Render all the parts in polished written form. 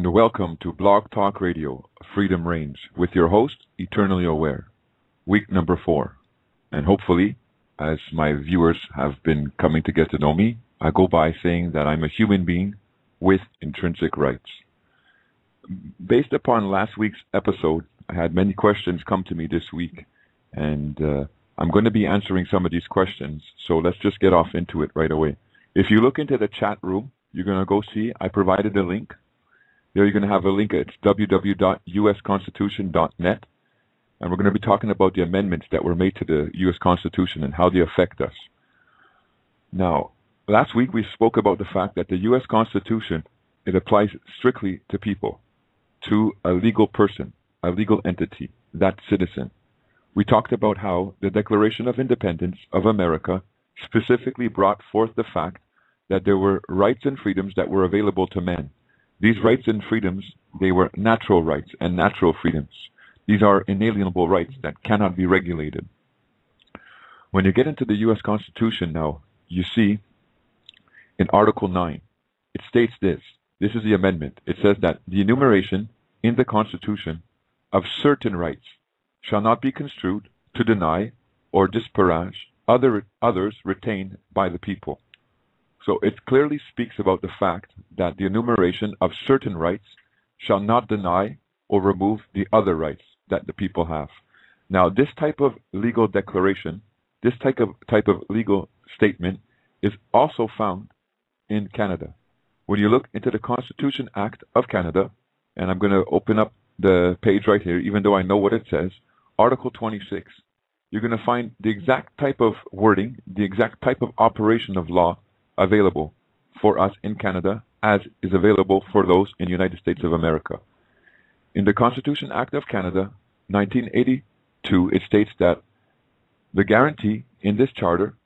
and welcome to Blog Talk Radio, Freedom Reigns, with your host, Eternally Aware, week number 4. And hopefully, as my viewers have been coming to get to know me, I go by saying that I'm a human being with intrinsic rights. Based upon last week's episode, I had many questions come to me this week, and I'm going to be answering some of these questions, so let's just get off into it right away. If you look into the chat room, you're going to go see, I provided a link. There you're going to have a link. It's www.usconstitution.net. And we're going to be talking about the amendments that were made to the U.S. Constitution and how they affect us. Now, last week we spoke about the fact that the U.S. Constitution, it applies strictly to people, to a legal person, a legal entity, that citizen. We talked about how the Declaration of Independence of America specifically brought forth the fact that there were rights and freedoms that were available to men. These rights and freedoms, they were natural rights and natural freedoms. These are inalienable rights that cannot be regulated. When you get into the U.S. Constitution now, you see in Article 9, it states this. This is the amendment. It says that the enumeration in the Constitution of certain rights shall not be construed to deny or disparage others retained by the people. So it clearly speaks about the fact that the enumeration of certain rights shall not deny or remove the other rights that the people have. Now, this type of legal declaration, this type of legal statement is also found in Canada. When you look into the Constitution Act of Canada, and I'm going to open up the page right here, even though I know what it says, Article 26, you're going to find the exact type of wording, the exact type of operation of law available for us in Canada as is available for those in the United States of America. In the Constitution Act of Canada, 1982, it states that the guarantee in this charter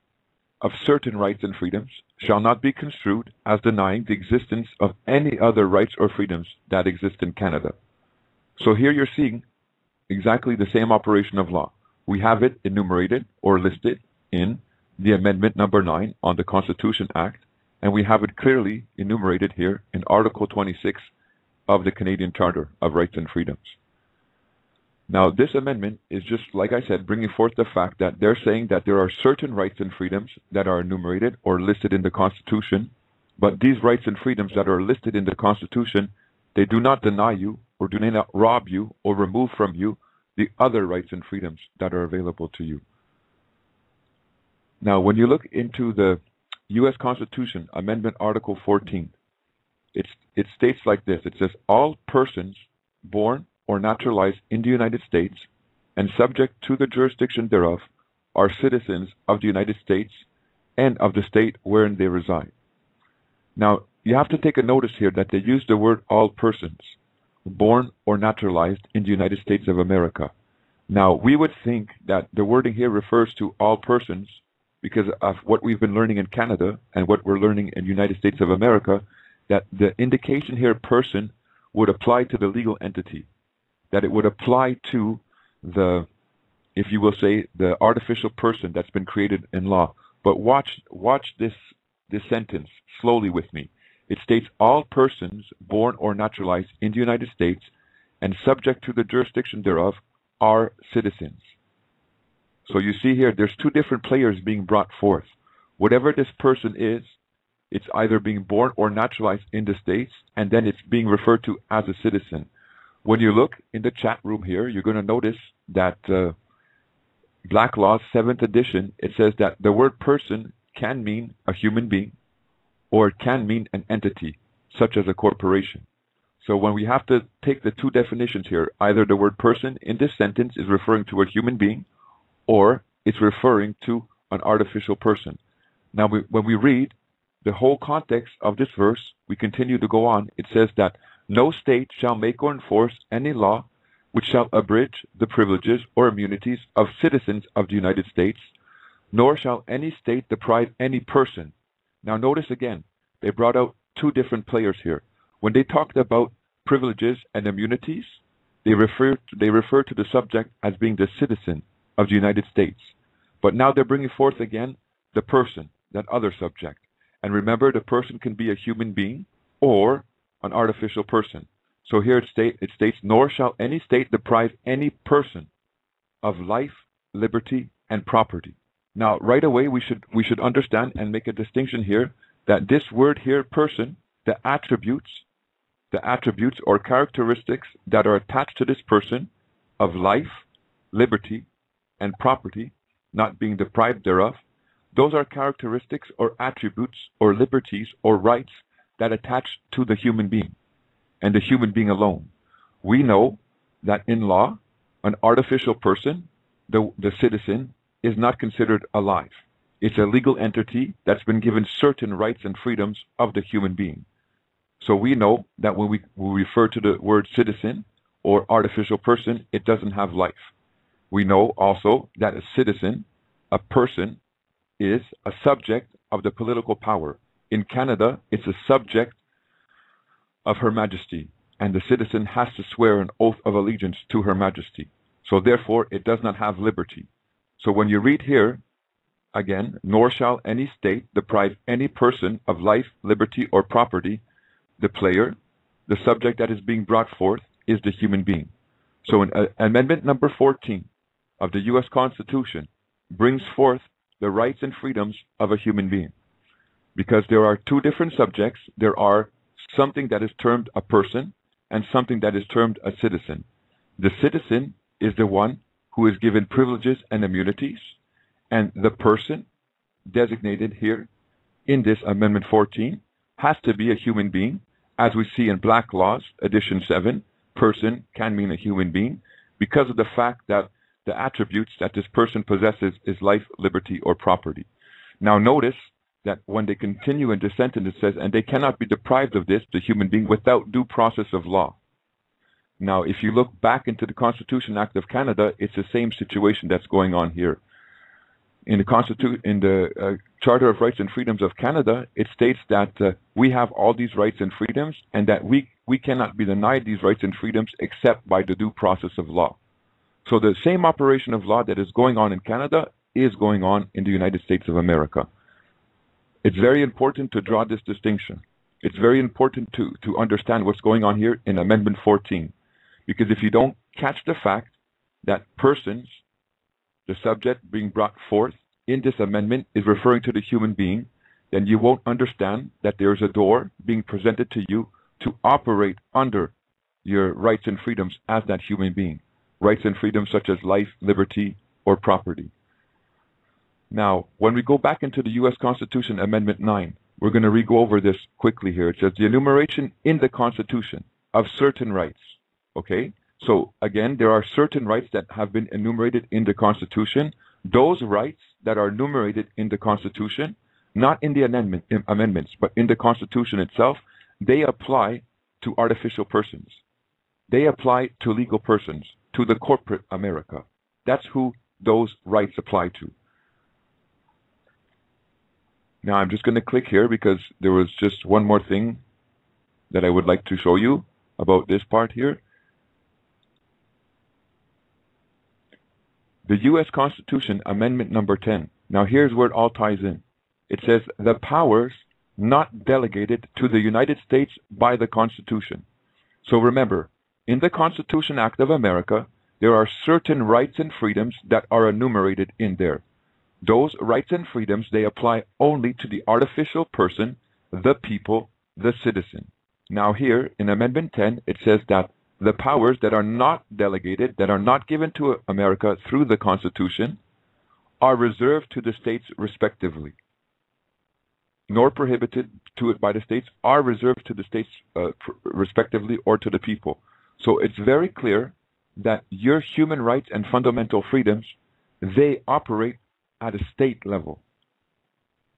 of certain rights and freedoms shall not be construed as denying the existence of any other rights or freedoms that exist in Canada. So here you're seeing exactly the same operation of law. We have it enumerated or listed in the Amendment number 9 on the Constitution Act, and we have it clearly enumerated here in Article 26 of the Canadian Charter of Rights and Freedoms. Now, this amendment is just, like I said, bringing forth the fact that they're saying that there are certain rights and freedoms that are enumerated or listed in the Constitution, but these rights and freedoms that are listed in the Constitution, they do not deny you or do not rob you or remove from you the other rights and freedoms that are available to you. Now, when you look into the U.S. Constitution, Amendment Article 14, it states like this. It says, all persons born or naturalized in the United States and subject to the jurisdiction thereof are citizens of the United States and of the state wherein they reside. Now, you have to take a notice here that they use the word all persons born or naturalized in the United States of America. Now, we would think that the wording here refers to all persons because of what we've been learning in Canada and what we're learning in the United States of America, that the indication here, person, would apply to the legal entity, that it would apply to the, if you will say, the artificial person that's been created in law. But watch this sentence slowly with me. It states, all persons born or naturalized in the United States and subject to the jurisdiction thereof are citizens. So you see here, there's two different players being brought forth. Whatever this person is, it's either being born or naturalized in the States, and then it's being referred to as a citizen. When you look in the chat room here, you're going to notice that Black Law's 7th edition, it says that the word person can mean a human being, or it can mean an entity, such as a corporation. So when we have to take the two definitions here, either the word person in this sentence is referring to a human being, or it's referring to an artificial person. Now, when we read the whole context of this verse, we continue to go on. It says that no state shall make or enforce any law which shall abridge the privileges or immunities of citizens of the United States, nor shall any state deprive any person. Now, notice again, they brought out two different players here. When they talked about privileges and immunities, they refer to the subject as being the citizen of the United States. But now they're bringing forth again the person, that other subject. And remember, the person can be a human being or an artificial person. So here it states, nor shall any state deprive any person of life, liberty, and property. Now, right away, we should understand and make a distinction here that this word here, person, the attributes or characteristics that are attached to this person of life, liberty, and property, not being deprived thereof, those are characteristics or attributes or liberties or rights that attach to the human being and the human being alone. We know that in law, an artificial person, the citizen, is not considered alive. It's a legal entity that's been given certain rights and freedoms of the human being. So we know that when we refer to the word citizen or artificial person, it doesn't have life. We know also that a citizen, a person, is a subject of the political power. In Canada, it's a subject of Her Majesty, and the citizen has to swear an oath of allegiance to Her Majesty. So therefore, it does not have liberty. So when you read here, again, nor shall any state deprive any person of life, liberty, or property, the player, the subject that is being brought forth, is the human being. So in Amendment number 14 of the U.S. Constitution brings forth the rights and freedoms of a human being. Because there are two different subjects. There are something that is termed a person and something that is termed a citizen. The citizen is the one who is given privileges and immunities, and the person designated here in this Amendment 14 has to be a human being. As we see in Black Laws, Edition 7, person can mean a human being because of the fact that the attributes that this person possesses is life, liberty, or property. Now notice that when they continue in this sentence, it says, and they cannot be deprived of this, the human being, without due process of law. Now, if you look back into the Constitution Act of Canada, it's the same situation that's going on here. In the Charter of Rights and Freedoms of Canada, it states that we have all these rights and freedoms, and that we cannot be denied these rights and freedoms except by the due process of law. So the same operation of law that is going on in Canada is going on in the United States of America. It's very important to draw this distinction. It's very important to understand what's going on here in Amendment 14. Because if you don't catch the fact that persons, the subject being brought forth in this amendment, is referring to the human being, then you won't understand that there's a door being presented to you to operate under your rights and freedoms as that human being. Rights and freedoms such as life, liberty, or property. Now, when we go back into the U.S. Constitution Amendment 9, we're going to re-go over this quickly here. It says the enumeration in the Constitution of certain rights. Okay? So, again, there are certain rights that have been enumerated in the Constitution. Those rights that are enumerated in the Constitution, not in the amendments, but in the Constitution itself, they apply to artificial persons. They apply to legal persons, to the corporate America. That's who those rights apply to. Now, I'm just going to click here because there was just one more thing that I would like to show you about this part here. The U.S. Constitution Amendment number 10. Now, here's where it all ties in. It says, the powers not delegated to the United States by the Constitution. So remember, in the Constitution Act of America, there are certain rights and freedoms that are enumerated in there. Those rights and freedoms, they apply only to the artificial person, the people, the citizen. Now here, in Amendment 10, it says that the powers that are not delegated, that are not given to America through the Constitution, are reserved to the states respectively, nor prohibited to it by the states, are reserved to the states respectively or to the people. So it's very clear that your human rights and fundamental freedoms, they operate at a state level.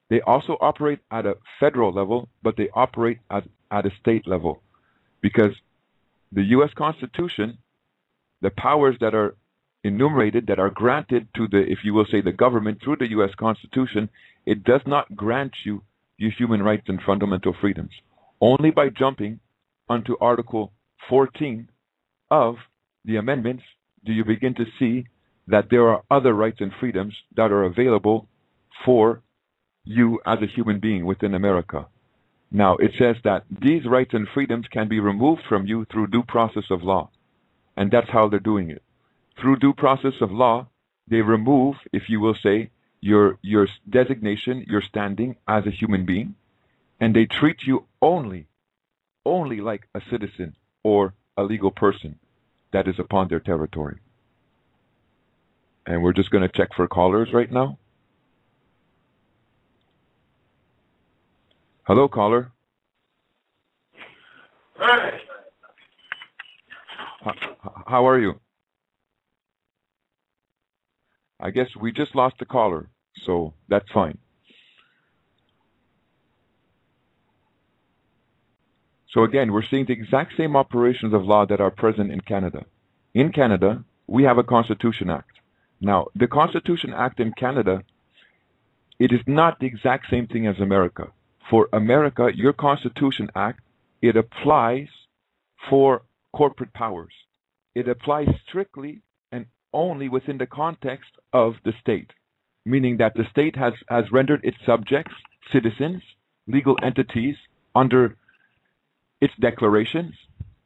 They also operate at a federal level, but they operate at a state level. Because the U.S. Constitution, the powers that are enumerated, that are granted to the, if you will say, the government through the U.S. Constitution, it does not grant you your human rights and fundamental freedoms. Only by jumping onto Article 14 of the amendments do you begin to see that there are other rights and freedoms that are available for you as a human being within America. Now, it says that these rights and freedoms can be removed from you through due process of law. And that's how they're doing it. Through due process of law, they remove, if you will say, your designation, your standing as a human being, and they treat you only like a citizen or a legal person that is upon their territory. And we're just going to check for callers right now. Hello, caller. Hi. How are you? I guess we just lost the caller, so that's fine. So again, we're seeing the exact same operations of law that are present in Canada. In Canada, we have a Constitution Act. Now, the Constitution Act in Canada, it is not the exact same thing as America. For America, your Constitution Act, it applies for corporate powers. It applies strictly and only within the context of the state, meaning that the state has rendered its subjects, citizens, legal entities under its declarations,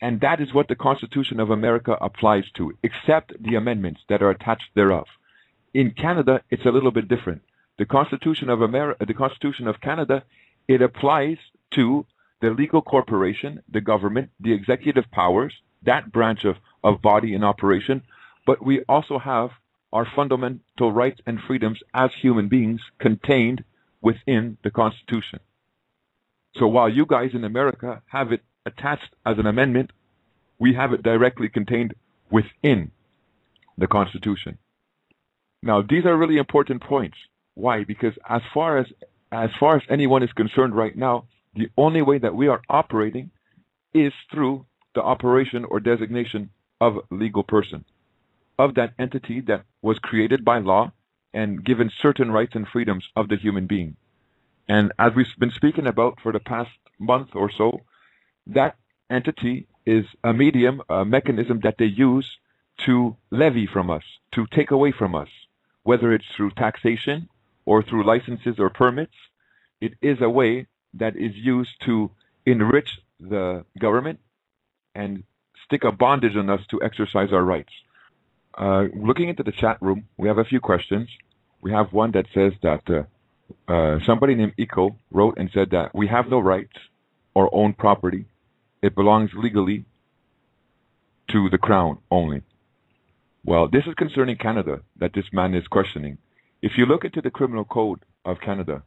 and that is what the Constitution of America applies to, except the amendments that are attached thereof. In Canada, it's a little bit different. The Constitution of Canada, it applies to the legal corporation, the government, the executive powers, that branch of body in operation, but we also have our fundamental rights and freedoms as human beings contained within the Constitution. So while you guys in America have it attached as an amendment, we have it directly contained within the Constitution. Now, these are really important points. Why? Because as far as anyone is concerned right now, the only way that we are operating is through the operation or designation of legal person, of that entity that was created by law and given certain rights and freedoms of the human being. And as we've been speaking about for the past month or so, that entity is a medium, a mechanism that they use to levy from us, to take away from us, whether it's through taxation or through licenses or permits. It is a way that is used to enrich the government and stick a bondage on us to exercise our rights. Looking into the chat room, we have a few questions. We have one that says that somebody named Eco wrote and said that we have no rights or own property. It belongs legally to the Crown only. Well, this is concerning Canada that this man is questioning. If you look into the Criminal Code of Canada,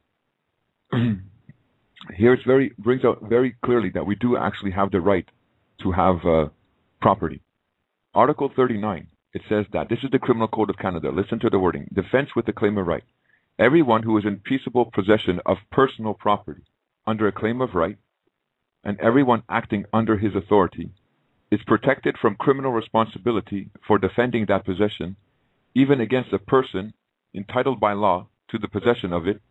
here it brings out very clearly that we do actually have the right to have property. Article 39, it says that this is the Criminal Code of Canada. Listen to the wording. Defense with the claim of right. Everyone who is in peaceable possession of personal property under a claim of right, and everyone acting under his authority, is protected from criminal responsibility for defending that possession, even against a person entitled by law to the possession of it,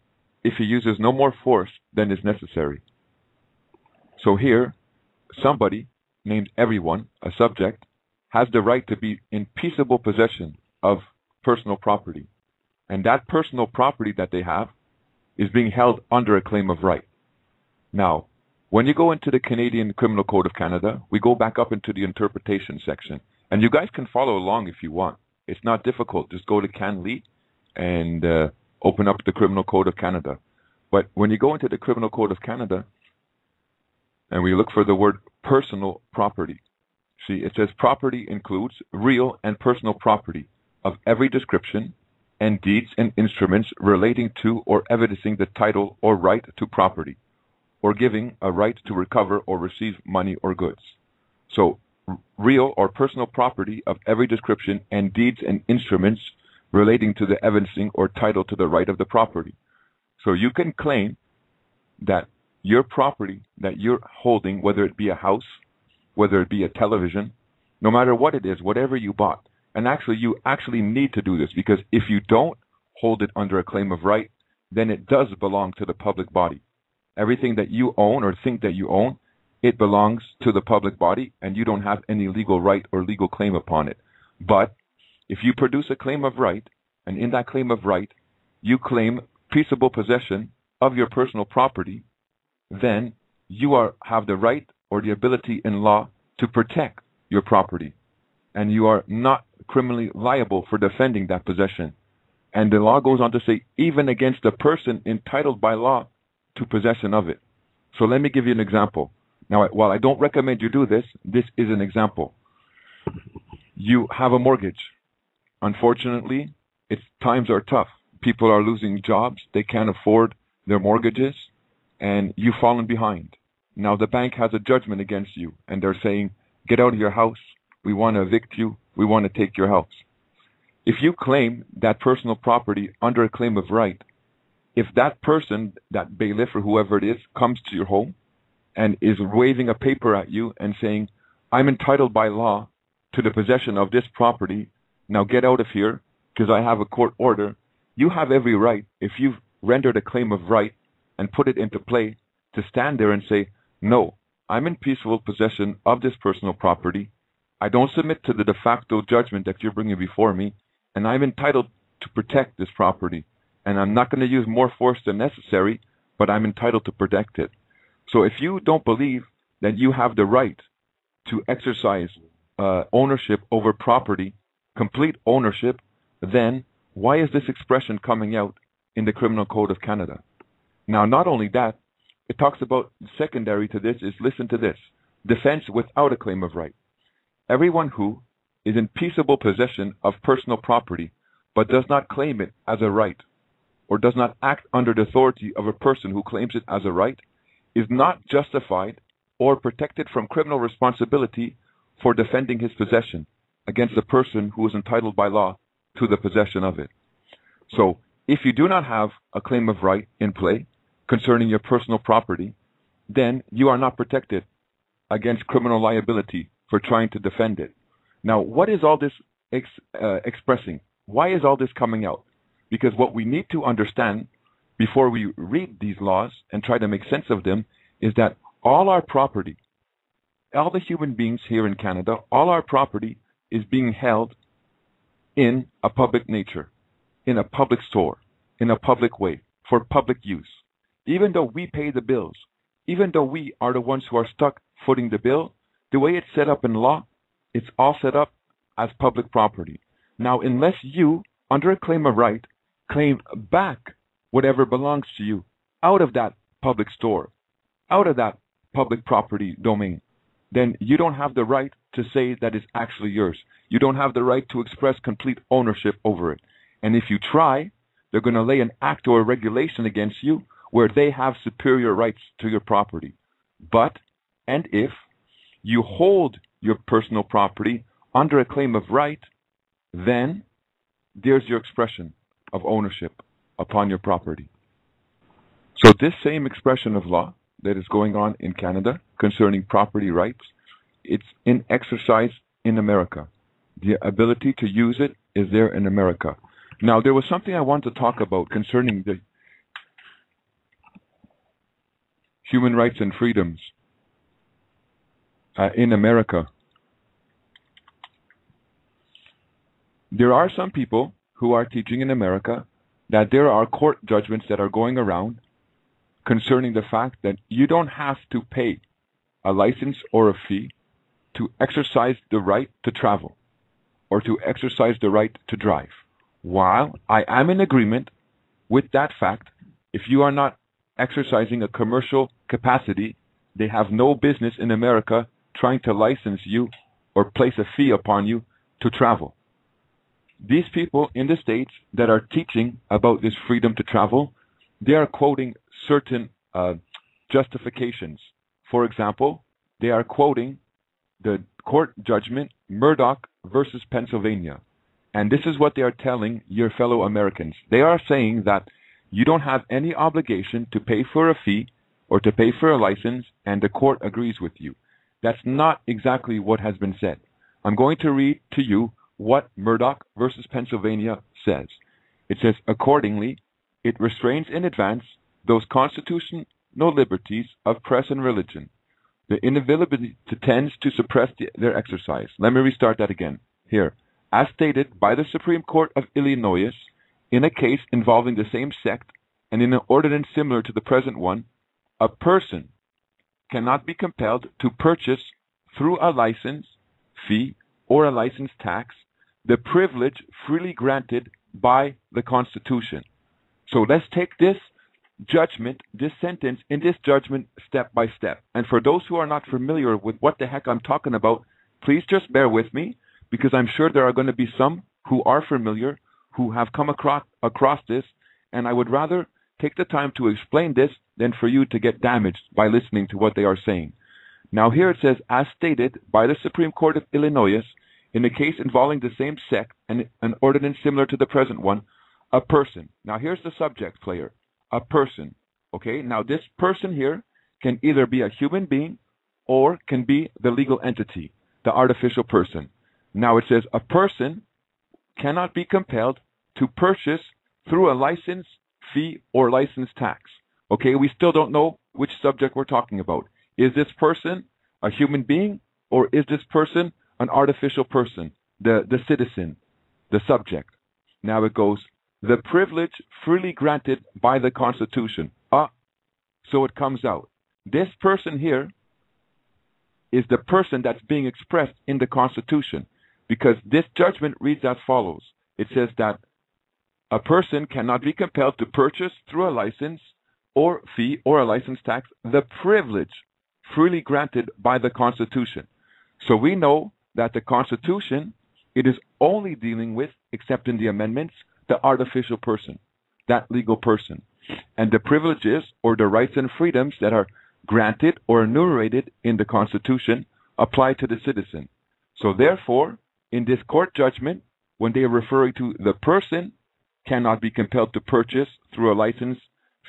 if he uses no more force than is necessary. So here, somebody named everyone, a subject, has the right to be in peaceable possession of personal property. And that personal property that they have is being held under a claim of right. Now, when you go into the Canadian Criminal Code of Canada, we go back up into the interpretation section. And you guys can follow along if you want. It's not difficult. Just go to CanLE and open up the Criminal Code of Canada. But when you go into the Criminal Code of Canada, and we look for the word personal property, see, it says property includes real and personal property of every description and deeds and instruments relating to or evidencing the title or right to property, or giving a right to recover or receive money or goods. So, real or personal property of every description and deeds and instruments relating to the evidencing or title to the right of the property. So you can claim that your property that you're holding, whether it be a house, whether it be a television, no matter what it is, whatever you bought, and actually you actually need to do this, because if you don't hold it under a claim of right, then it does belong to the public body. Everything that you own or think that you own, it belongs to the public body, and you don't have any legal right or legal claim upon it. But if you produce a claim of right, and in that claim of right, you claim peaceable possession of your personal property, then have the right or the ability in law to protect your property, and you are not criminally liable for defending that possession. And the law goes on to say, even against a person entitled by law to possession of it. So let me give you an example. Now, while I don't recommend you do this, this is an example. You have a mortgage. Unfortunately, times are tough. People are losing jobs. They can't afford their mortgages, and you've fallen behind. Now the bank has a judgment against you, and they're saying, get out of your house. We want to evict you. We want to take your house. If you claim that personal property under a claim of right, if that person, that bailiff or whoever it is, comes to your home and is waving a paper at you and saying, I'm entitled by law to the possession of this property, now get out of here because I have a court order, you have every right, if you've rendered a claim of right and put it into play, to stand there and say, no, I'm in peaceful possession of this personal property. I don't submit to the de facto judgment that you're bringing before me, and I'm entitled to protect this property. And I'm not going to use more force than necessary, but I'm entitled to protect it. So if you don't believe that you have the right to exercise ownership over property, complete ownership, then why is this expression coming out in the Criminal Code of Canada? Now, not only that, it talks about, secondary to this is, listen to this, defense without a claim of right. Everyone who is in peaceable possession of personal property but does not claim it as a right, or does not act under the authority of a person who claims it as a right, is not justified or protected from criminal responsibility for defending his possession against a person who is entitled by law to the possession of it. So, if you do not have a claim of right in play concerning your personal property, then you are not protected against criminal liability for trying to defend it. Now, what is all this expressing? Why is all this coming out? Because what we need to understand before we read these laws and try to make sense of them is that all our property, all the human beings here in Canada, all our property is being held in a public nature, in a public store, in a public way, for public use. Even though we pay the bills, even though we are the ones who are stuck footing the bill, the way it's set up in law, it's all set up as public property. Now, unless you, under a claim of right, claim back whatever belongs to you out of that public store, out of that public property domain, then you don't have the right to say that it's actually yours. You don't have the right to express complete ownership over it. And if you try, they're going to lay an act or a regulation against you where they have superior rights to your property. But, and if you hold your personal property under a claim of right, then there's your expression of ownership upon your property. So this same expression of law that is going on in Canada concerning property rights, it's in exercise in America. The ability to use it is there in America. Now, there was something I wanted to talk about concerning the human rights and freedoms in America. There are some people who are teaching in America that there are court judgments that are going around concerning the fact that you don't have to pay a license or a fee to exercise the right to travel or to exercise the right to drive. While I am in agreement with that fact, if you are not exercising a commercial capacity, they have no business in America trying to license you or place a fee upon you to travel. These people in the States that are teaching about this freedom to travel, they are quoting certain justifications. For example, they are quoting the court judgment Murdoch versus Pennsylvania. And this is what they are telling your fellow Americans. They are saying that you don't have any obligation to pay for a fee or to pay for a license, and the court agrees with you. That's not exactly what has been said. I'm going to read to you what Murdoch versus Pennsylvania says. It says, accordingly, it restrains in advance those constitutional liberties of press and religion. The inability tends to suppress their exercise. Let me restart that again. Here. As stated by the Supreme Court of Illinois, in a case involving the same sect and in an ordinance similar to the present one, a person cannot be compelled to purchase through a license, fee, or a license tax the privilege freely granted by the Constitution. So let's take this judgment, this sentence, in this judgment step by step. And for those who are not familiar with what the heck I'm talking about, please just bear with me, because I'm sure there are going to be some who are familiar, who have come across this, and I would rather take the time to explain this than for you to get damaged by listening to what they are saying. Now here it says, as stated by the Supreme Court of Illinois, in a case involving the same sect and an ordinance similar to the present one, a person. Now here's the subject player, a person. Okay, now this person here can either be a human being or can be the legal entity, the artificial person. Now it says a person cannot be compelled to purchase through a license, fee, or license tax. Okay, we still don't know which subject we're talking about. Is this person a human being, or is this person an artificial person, the citizen, the subject? Now it goes, the privilege freely granted by the Constitution. So it comes out. This person here is the person that's being expressed in the Constitution, because this judgment reads as follows. It says that a person cannot be compelled to purchase through a license or fee or a license tax the privilege freely granted by the Constitution. So we know that the Constitution, it is only dealing with, except in the amendments, the artificial person, that legal person. And the privileges or the rights and freedoms that are granted or enumerated in the Constitution apply to the citizen. So therefore, in this court judgment, when they are referring to the person cannot be compelled to purchase through a license,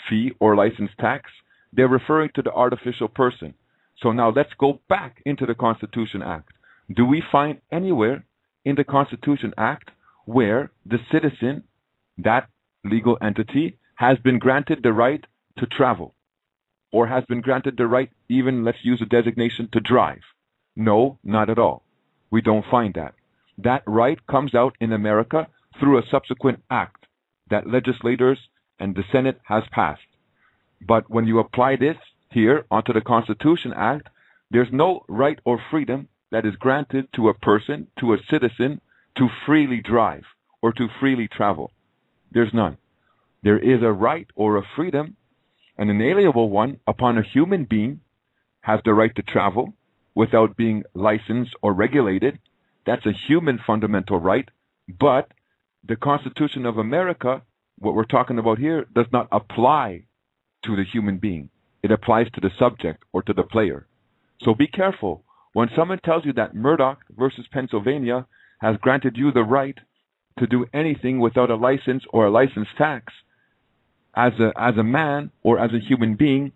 fee, or license tax, they're referring to the artificial person. So now let's go back into the Constitution Act. Do we find anywhere in the Constitution Act where the citizen, that legal entity, has been granted the right to travel, or has been granted the right, even, let's use a designation, to drive? No, not at all. We don't find that. That right comes out in America through a subsequent act that legislators and the Senate has passed. But when you apply this here onto the Constitution Act, there's no right or freedom that is granted to a person, to a citizen, to freely drive or to freely travel. There's none. There is a right or a freedom, an inalienable one, upon a human being has the right to travel without being licensed or regulated. That's a human fundamental right. But the Constitution of America, what we're talking about here, does not apply to the human being. It applies to the subject or to the player. So be careful. When someone tells you that Murdoch versus Pennsylvania has granted you the right to do anything without a license or a license tax, as a man or as a human being,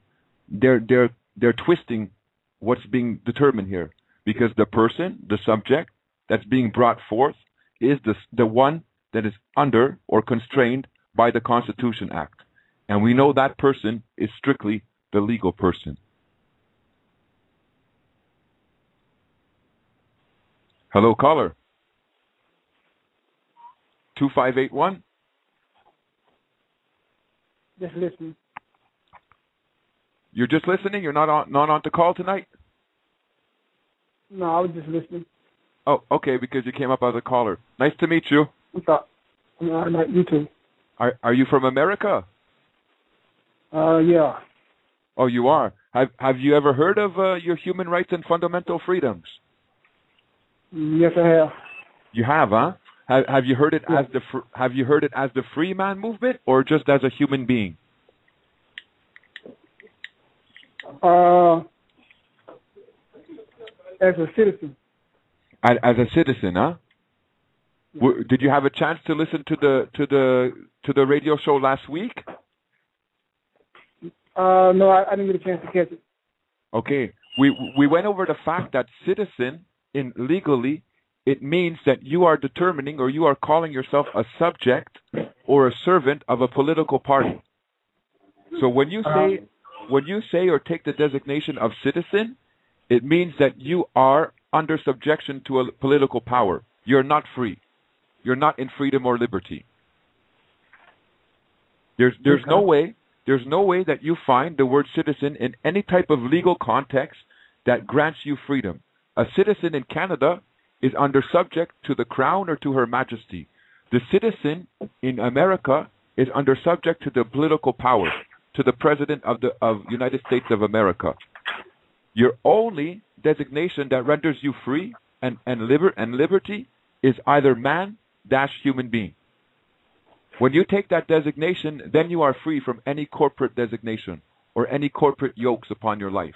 they're twisting what's being determined here, because the person, the subject that's being brought forth, is the one that is under or constrained by the Constitution Act, and we know that person is strictly the legal person. Hello, caller. 2581. Just listening. You're just listening? You're not on the call tonight? No, I was just listening. Oh, okay, because you came up as a caller. Nice to meet you. You too. Are you from America? Yeah. Oh, you are. Have you ever heard of your human rights and fundamental freedoms? Yes, I have. You have, huh? Have you heard it as the free man movement, or just as a human being? As a citizen. As a citizen, huh? Yeah. Did you have a chance to listen to the radio show last week? No, I didn't get a chance to catch it. Okay, we went over the fact that citizen, legally, it means that you are determining, or you are calling yourself a subject or a servant of a political party. So when you say or take the designation of citizen, it means that you are under subjection to a political power. You're not free. You're not in freedom or liberty. There's no way There's no way that you find the word citizen in any type of legal context that grants you freedom. A citizen in Canada is under subject to the Crown or to Her Majesty. The citizen in America is under subject to the political power, to the President of the United States of America. Your only designation that renders you free and liberty is either man-human being. When you take that designation, then you are free from any corporate designation or any corporate yokes upon your life.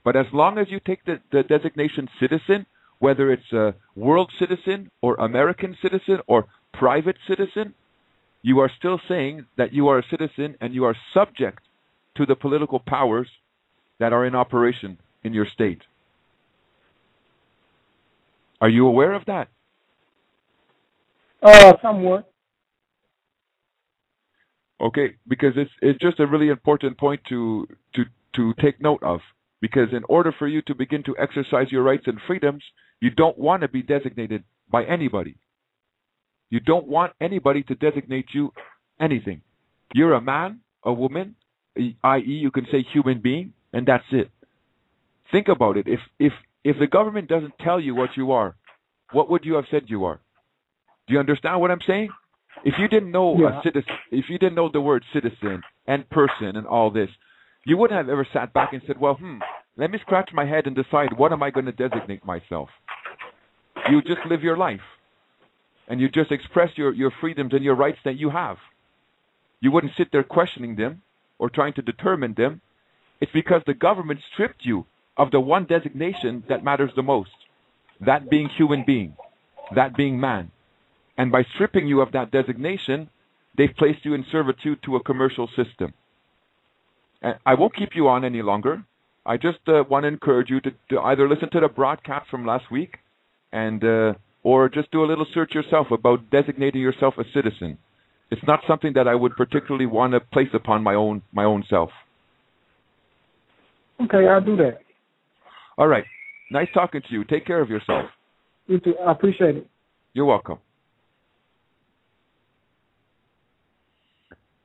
But as long as you take the designation citizen, whether it's a world citizen or American citizen or private citizen, you are still saying that you are a citizen and you are subject to the political powers that are in operation in your state. Are you aware of that? Somewhat. Okay, because it's just a really important point to take note of. Because in order for you to begin to exercise your rights and freedoms, you don't want to be designated by anybody. You don't want anybody to designate you anything. You're a man, a woman, i.e. you can say human being, and that's it. Think about it. If the government doesn't tell you what you are, what would you have said you are? Do you understand what I'm saying? If you didn't know a citizen, if you didn't know the word citizen and person and all this, you wouldn't have ever sat back and said, well, let me scratch my head and decide what am I going to designate myself. You just live your life. And you just express your freedoms and your rights that you have. You wouldn't sit there questioning them or trying to determine them. It's because the government stripped you of the one designation that matters the most. That being human being. That being man. And by stripping you of that designation, they've placed you in servitude to a commercial system. And I won't keep you on any longer. I just want to encourage you to either listen to the broadcast from last week and or just do a little search yourself about designating yourself a citizen. It's not something that I would particularly want to place upon my own self. Okay, I'll do that. All right. Nice talking to you. Take care of yourself. You too. I appreciate it. You're welcome.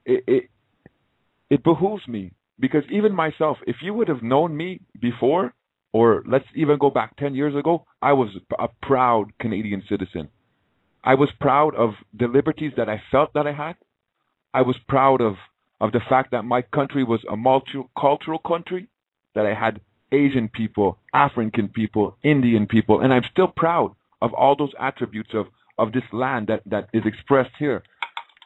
It behooves me, because even myself, if you would have known me before, or let's even go back 10 years ago, I was a proud Canadian citizen. I was proud of the liberties that I felt that I had. I was proud of the fact that my country was a multicultural country, that I had Asian people, African people, Indian people, and I'm still proud of all those attributes of this land that is expressed here.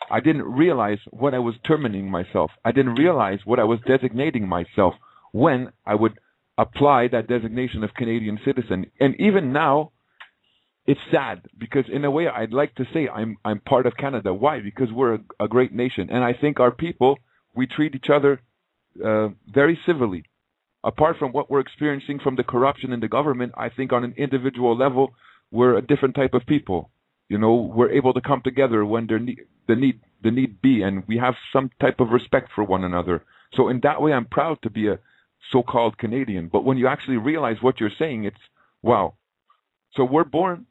I didn't realize what I was terminating myself. I didn't realize what I was designating myself when I would apply that designation of Canadian citizen. And even now, it's sad, because in a way I'd like to say I'm part of Canada. Why? Because we're a great nation. And I think our people, we treat each other very civilly. Apart from what we're experiencing from the corruption in the government, I think on an individual level, we're a different type of people. You know, we're able to come together when the need be, and we have some type of respect for one another. So in that way, I'm proud to be a so-called Canadian. But when you actually realize what you're saying, it's wow. So we're born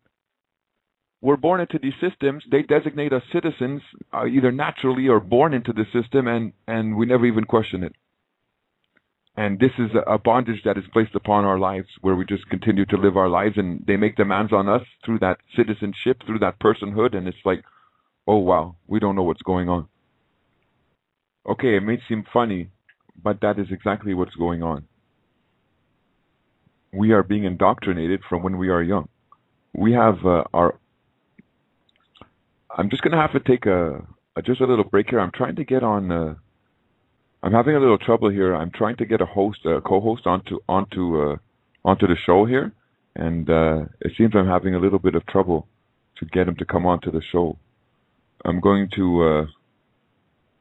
into these systems. They designate us citizens, either naturally or born into the system, and we never even question it. And this is a bondage that is placed upon our lives, where we just continue to live our lives, and they make demands on us through that citizenship, through that personhood, and it's like, oh wow, we don't know what's going on. Okay, it may seem funny, but that is exactly what's going on. We are being indoctrinated from when we are young. We have I'm just going to have to take just a little break here. I'm trying to get on... I'm having a little trouble here. I'm trying to get a co-host onto the show here, and it seems I'm having a little bit of trouble to get him to come onto the show. I'm going to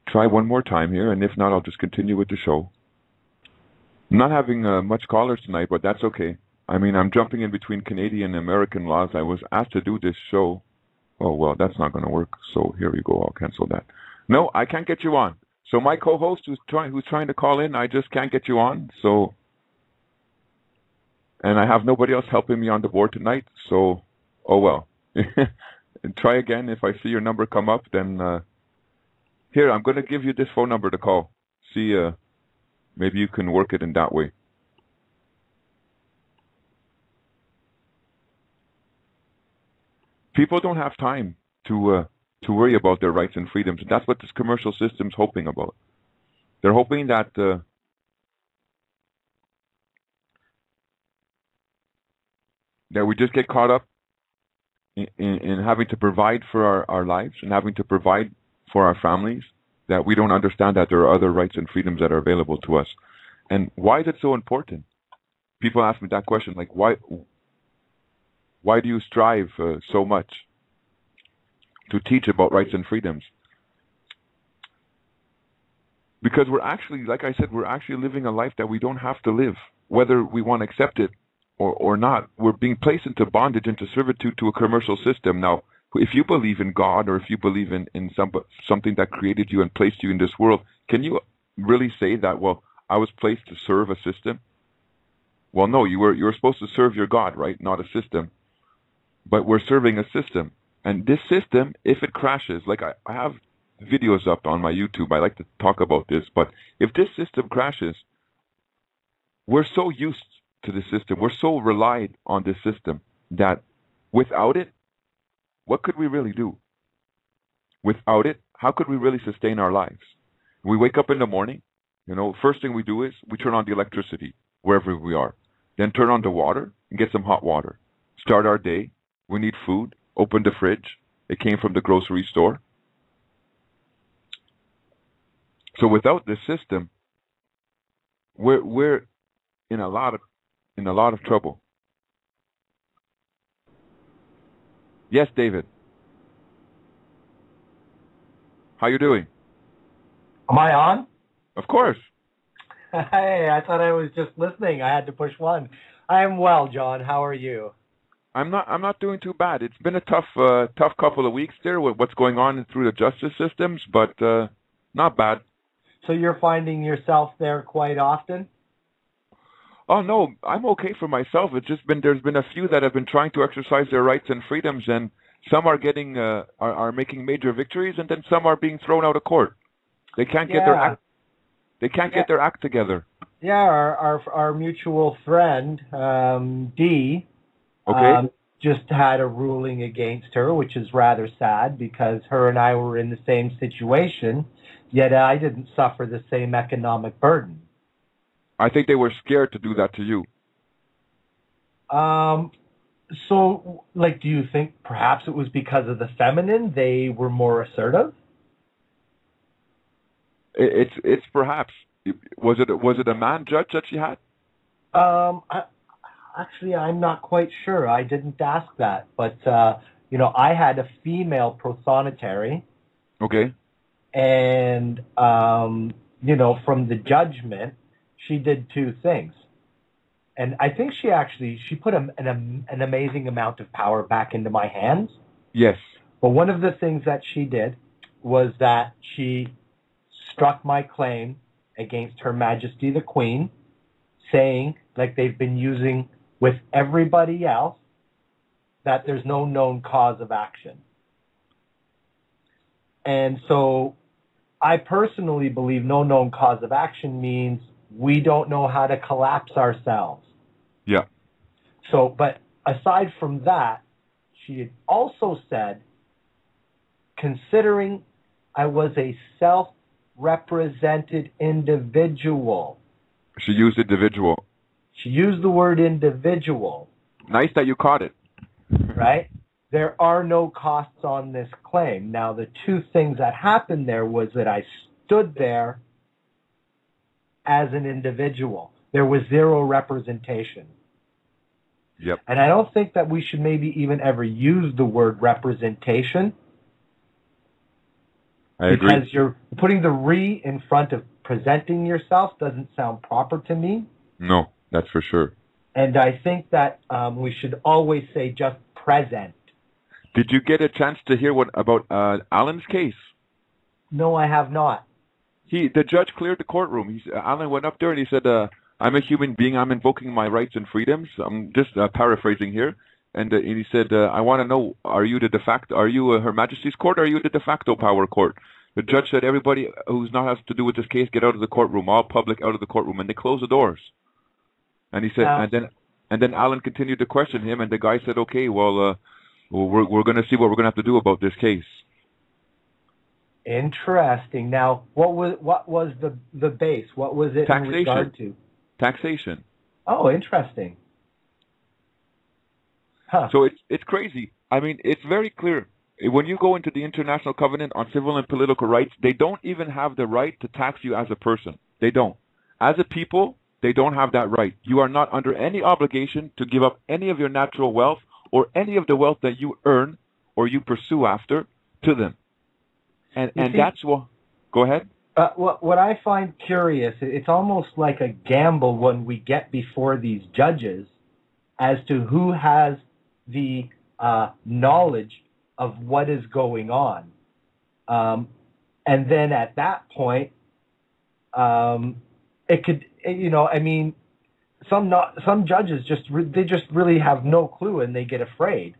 try one more time here, and if not, I'll just continue with the show. I'm not having much callers tonight, but that's okay. I mean, I'm jumping in between Canadian and American laws. I was asked to do this show. Oh, well, that's not going to work. So here we go. I'll cancel that. No, I can't get you on. So my co-host who's trying to call in, I just can't get you on. So, and I have nobody else helping me on the board tonight. So, oh well. And try again. If I see your number come up, then here, I'm going to give you this phone number to call. See, maybe you can work it in that way. People don't have time to worry about their rights and freedoms. That's what this commercial system's hoping about. They're hoping that that we just get caught up in having to provide for our lives and having to provide for our families, that we don't understand that there are other rights and freedoms that are available to us. And why is it so important? People ask me that question, like, why do you strive so much to teach about rights and freedoms? Because we're actually, like I said, we're actually living a life that we don't have to live, whether we want to accept it or not. We're being placed into bondage, into servitude to a commercial system. Now, if you believe in God, or if you believe in something that created you and placed you in this world, can you really say that, well, I was placed to serve a system? Well, no, you were supposed to serve your God, right? Not a system. But we're serving a system. And this system, if it crashes, like I have videos up on my YouTube, I like to talk about this, but if this system crashes, we're so used to the system, we're so relied on this system, that without it, what could we really do? Without it, how could we really sustain our lives? We wake up in the morning, first thing we do is we turn on the electricity wherever we are. Then turn on the water and get some hot water. Start our day. We need food. Open the fridge. It came from the grocery store. So without this system, we're in a lot of trouble. Yes, David. How you doing? Am I on? Of course. Hey, I thought I was just listening. I had to push one. I am well, John. How are you? I'm not doing too bad. It's been a tough couple of weeks there with what's going on through the justice systems, but not bad. So you're finding yourself there quite often? Oh no, I'm okay for myself. It's just there's been a few that have been trying to exercise their rights and freedoms, and some are getting are making major victories, and then some are being thrown out of court. They can't get get their act together. Yeah, our mutual friend Dee just had a ruling against her, which is rather sad because her and I were in the same situation, yet I didn't suffer the same economic burden. I think they were scared to do that to you. So, do you think perhaps it was because of the feminine they were more assertive? It's perhaps. Was it a man judge that she had? Actually, I'm not quite sure. I didn't ask that, but I had a female prothonotary. Okay. And from the judgment, she did two things. And I think she put an amazing amount of power back into my hands. Yes. But one of the things that she did was that she struck my claim against Her Majesty the Queen, saying, like they've been using with everybody else, that there's no known cause of action. And so I personally believe no known cause of action means we don't know how to collapse ourselves. Yeah. So, but aside from that, she had also said, considering I was a self-represented individual. She used individual. She used the word individual. Nice that you caught it. Right? There are no costs on this claim. Now, the two things that happened there was that I stood there as an individual. There was zero representation. Yep. And I don't think that we should maybe even ever use the word representation. I agree. Because you're putting the re in front of presenting yourself doesn't sound proper to me. No, that's for sure. And I think that we should always say just present. Did you get a chance to hear about Alan's case? No, I have not. The judge cleared the courtroom. Alan went up there and he said, I'm a human being. I'm invoking my rights and freedoms. I'm just paraphrasing here. And he said, I want to know, are you Her Majesty's court, or are you the de facto power court? The judge said, everybody who's not has to do with this case, get out of the courtroom. All public out of the courtroom, and they closed the doors. And he said, and then Alan continued to question him, and the guy said, okay, well, we're going to see what we're going to have to do about this case. Interesting. Now, what was the base? What was it Taxation. in regard to? Taxation. Oh, interesting. Huh. So it's crazy. I mean, it's very clear. When you go into the International Covenant on Civil and Political Rights, they don't even have the right to tax you as a person. They don't. As a people, they don't have that right. You are not under any obligation to give up any of your natural wealth or any of the wealth that you earn or you pursue after to them. And that's what... Go ahead. What I find curious, it's almost like a gamble when we get before these judges as to who has the knowledge of what is going on. And then at that point, it could, I mean, some judges just really have no clue and they get afraid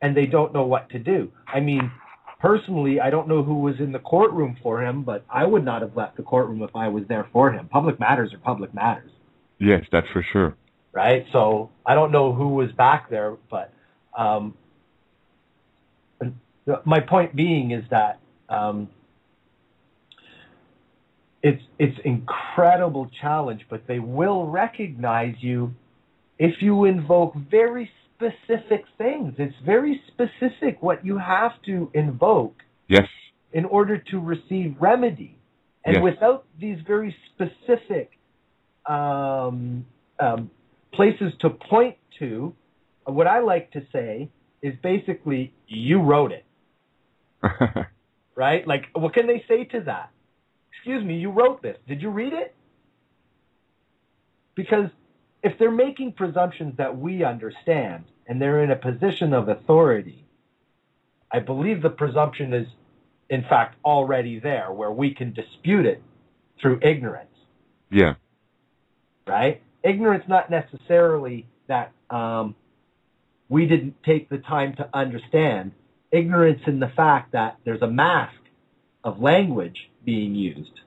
and they don't know what to do. I mean, personally, I don't know who was in the courtroom for him, but I would not have left the courtroom if I was there for him. Public matters are public matters. Yes, that's for sure. Right? So I don't know who was back there, but my point being is that it's incredible challenge, but they will recognize you if you invoke very specific things. It's very specific what you have to invoke. Yes. In order to receive remedy. And yes. Without these very specific places to point to, what I like to say is basically, you wrote it. Right? Like, what can they say to that? Excuse me, you wrote this. Did you read it? Because if they're making presumptions that we understand and they're in a position of authority, I believe the presumption is, in fact, already there where we can dispute it through ignorance. Yeah. Right? Ignorance not necessarily that we didn't take the time to understand. Ignorance in the fact that there's a mask of language being used.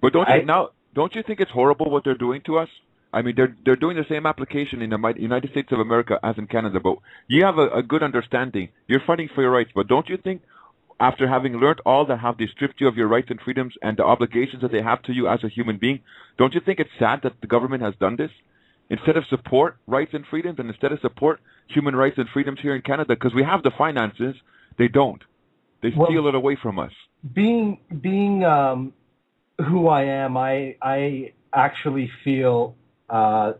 But don't you think it's horrible what they're doing to us? I mean, they're doing the same application in the United States of America as in Canada, but you have a good understanding. You're fighting for your rights, but don't you think after having learned all that have they stripped you of your rights and freedoms and the obligations that they have to you as a human being, don't you think it's sad that the government has done this? Instead of support rights and freedoms and instead of support human rights and freedoms here in Canada, because we have the finances, they don't. They steal it away from us. Being who I am, I actually feel that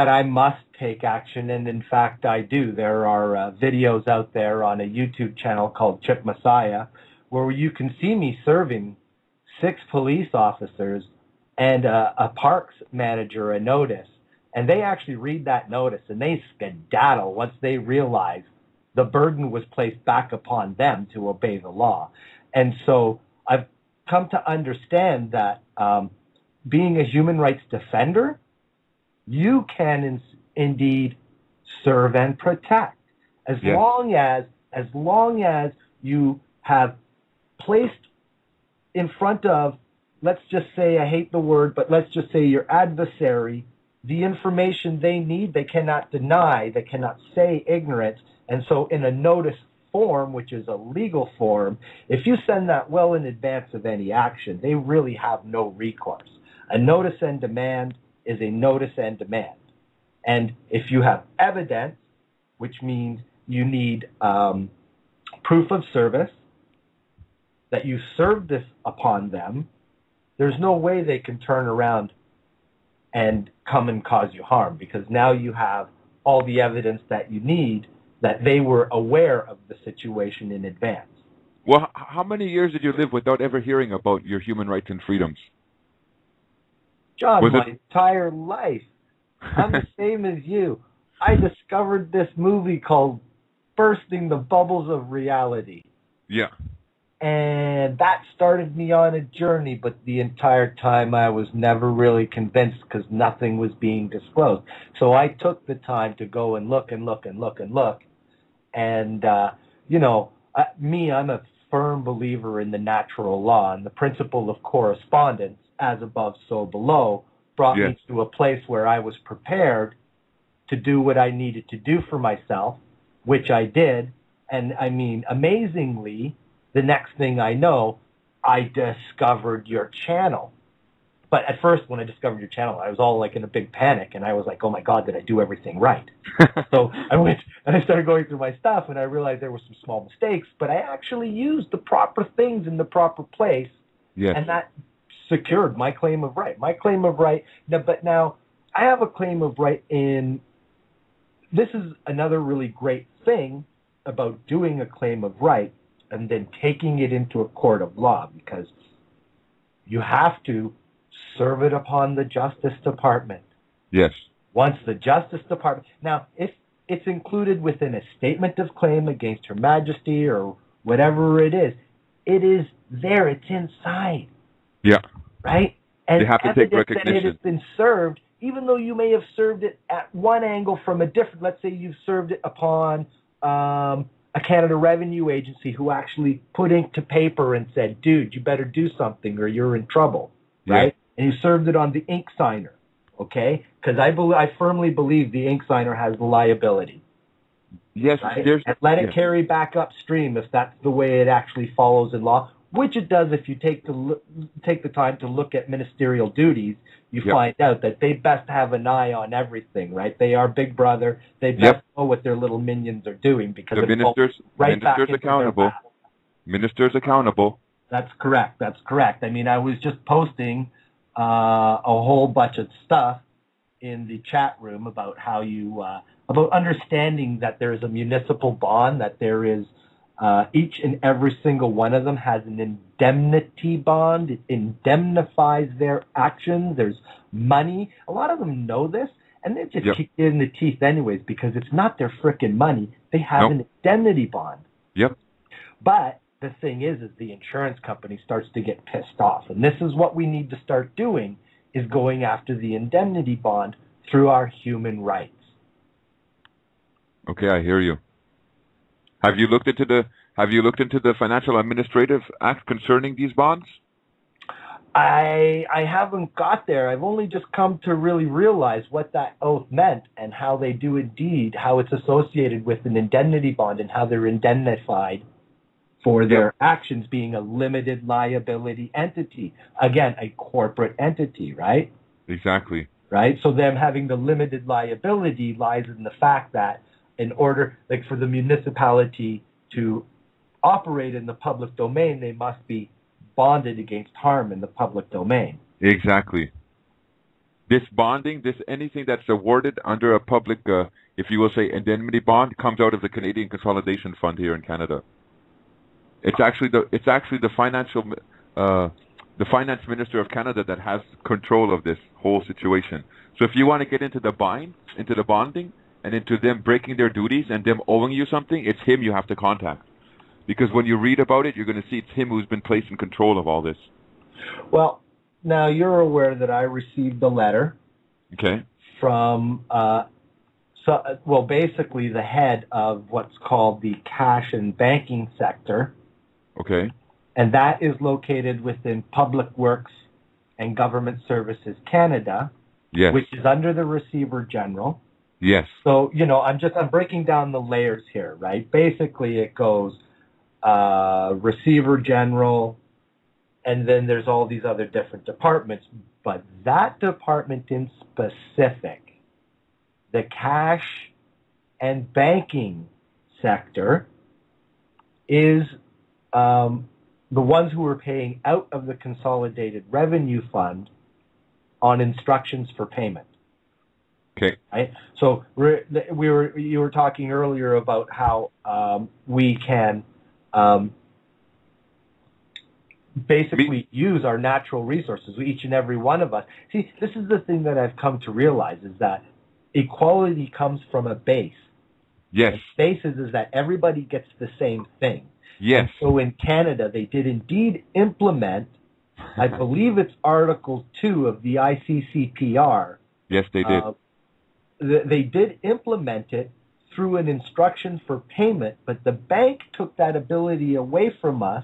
I must take action, and in fact I do. There are videos out there on a YouTube channel called Chip Messiah where you can see me serving 6 police officers and a parks manager a notice, and they actually read that notice and they skedaddle once they realize the burden was placed back upon them to obey the law. And so I've come to understand that being a human rights defender, you can indeed serve and protect as long as you have placed in front of, let's just say, I hate the word, but let's just say your adversary, the information they need. They cannot deny, they cannot say ignorant. And so in a notice form, which is a legal form, if you send that well in advance of any action, they really have no recourse. A notice and demand is a notice and demand. And if you have evidence, which means you need proof of service, that you served this upon them, there's no way they can turn around and come and cause you harm, because now you have all the evidence that you need that they were aware of the situation in advance. Well, how many years did you live without ever hearing about your human rights and freedoms? John, my entire life. I'm the same as you. I discovered this movie called Bursting the Bubbles of Reality. Yeah. And that started me on a journey, but the entire time I was never really convinced because nothing was being disclosed. So I took the time to go and look and look and look and look. And, I'm a firm believer in the natural law, and the principle of correspondence, as above, so below, brought Yes. me to a place where I was prepared to do what I needed to do for myself, which I did. And I mean, amazingly, the next thing I know, I discovered your channel. But at first, when I discovered your channel, I was all like in a big panic, and I was like, "Oh my God, did I do everything right?" So I went and I started going through my stuff, and I realized there were some small mistakes, but I actually used the proper things in the proper place, Yes. and that secured my claim of right. My claim of right. But now I have a claim of right in. This is another really great thing about doing a claim of right and then taking it into a court of law, because you have to serve it upon the Justice Department. Yes. Once the Justice Department... Now, if it's included within a statement of claim against Her Majesty or whatever it is there. It's inside. Yeah. Right? And they have to take evidence that recognition. it has been served, even though you may have served it at one angle from a different... Let's say you've served it upon a Canada Revenue Agency who actually put ink to paper and said, "Dude, you better do something or you're in trouble." Right? Yeah. And you served it on the ink signer. Okay? Because I firmly believe the ink signer has the liability. Yes. Right? There's. And let it yes. carry back upstream if that's the way it actually follows in law, which it does if you take the time to look at ministerial duties. You Yep. find out that they best have an eye on everything, right? They are Big Brother. They best Yep. know what their little minions are doing, because The it falls ministers. right back Ministers into their accountable. lap. Ministers accountable. That's correct. That's correct. I mean, I was just posting a whole bunch of stuff in the chat room about how you about understanding that there is a municipal bond, that there is each and every single one of them has an indemnity bond. It indemnifies their actions. There's money. A lot of them know this, and they just Yep. kick it in the teeth anyways, because it's not their frickin' money. They have Nope. an indemnity bond. Yep. But the thing is the insurance company starts to get pissed off. And this is what we need to start doing, is going after the indemnity bond through our human rights. Okay, I hear you. Have you looked into the Financial Administrative Act concerning these bonds? I haven't got there. I've only just come to really realize what that oath meant and how they do indeed, how it's associated with an indemnity bond and how they're indemnified for their actions, being a limited liability entity. Again, a corporate entity, right? Exactly. Right? So them having the limited liability lies in the fact that in order, like for the municipality to operate in the public domain, they must be bonded against harm in the public domain. Exactly. This bonding, anything that's awarded under a public, if you will say, indemnity bond, comes out of the Canadian Consolidation Fund here in Canada. It's actually the finance minister of Canada that has control of this whole situation. So if you want to get into the bonding, and into them breaking their duties and them owing you something, it's him you have to contact. Because when you read about it, you're going to see it's him who's been placed in control of all this. Well, now you're aware that I received a letter. Okay. From basically the head of what's called the cash and banking sector. Okay. And that is located within Public Works and Government Services Canada, Yes. which is under the Receiver General. Yes. So, I'm breaking down the layers here, right? Basically, it goes Receiver General, and then there's all these other different departments. But that department in specific, the cash and banking sector, is the ones who are paying out of the Consolidated Revenue Fund on instructions for payment. Okay. Right? So you were talking earlier about how we can basically use our natural resources, each and every one of us. See, this is the thing that I've come to realize, is that equality comes from a base. Yes. The base is that everybody gets the same thing. Yes. And so in Canada, they did indeed implement, I believe it's Article 2 of the ICCPR. Yes, they did. They did implement it through an instruction for payment, but the bank took that ability away from us.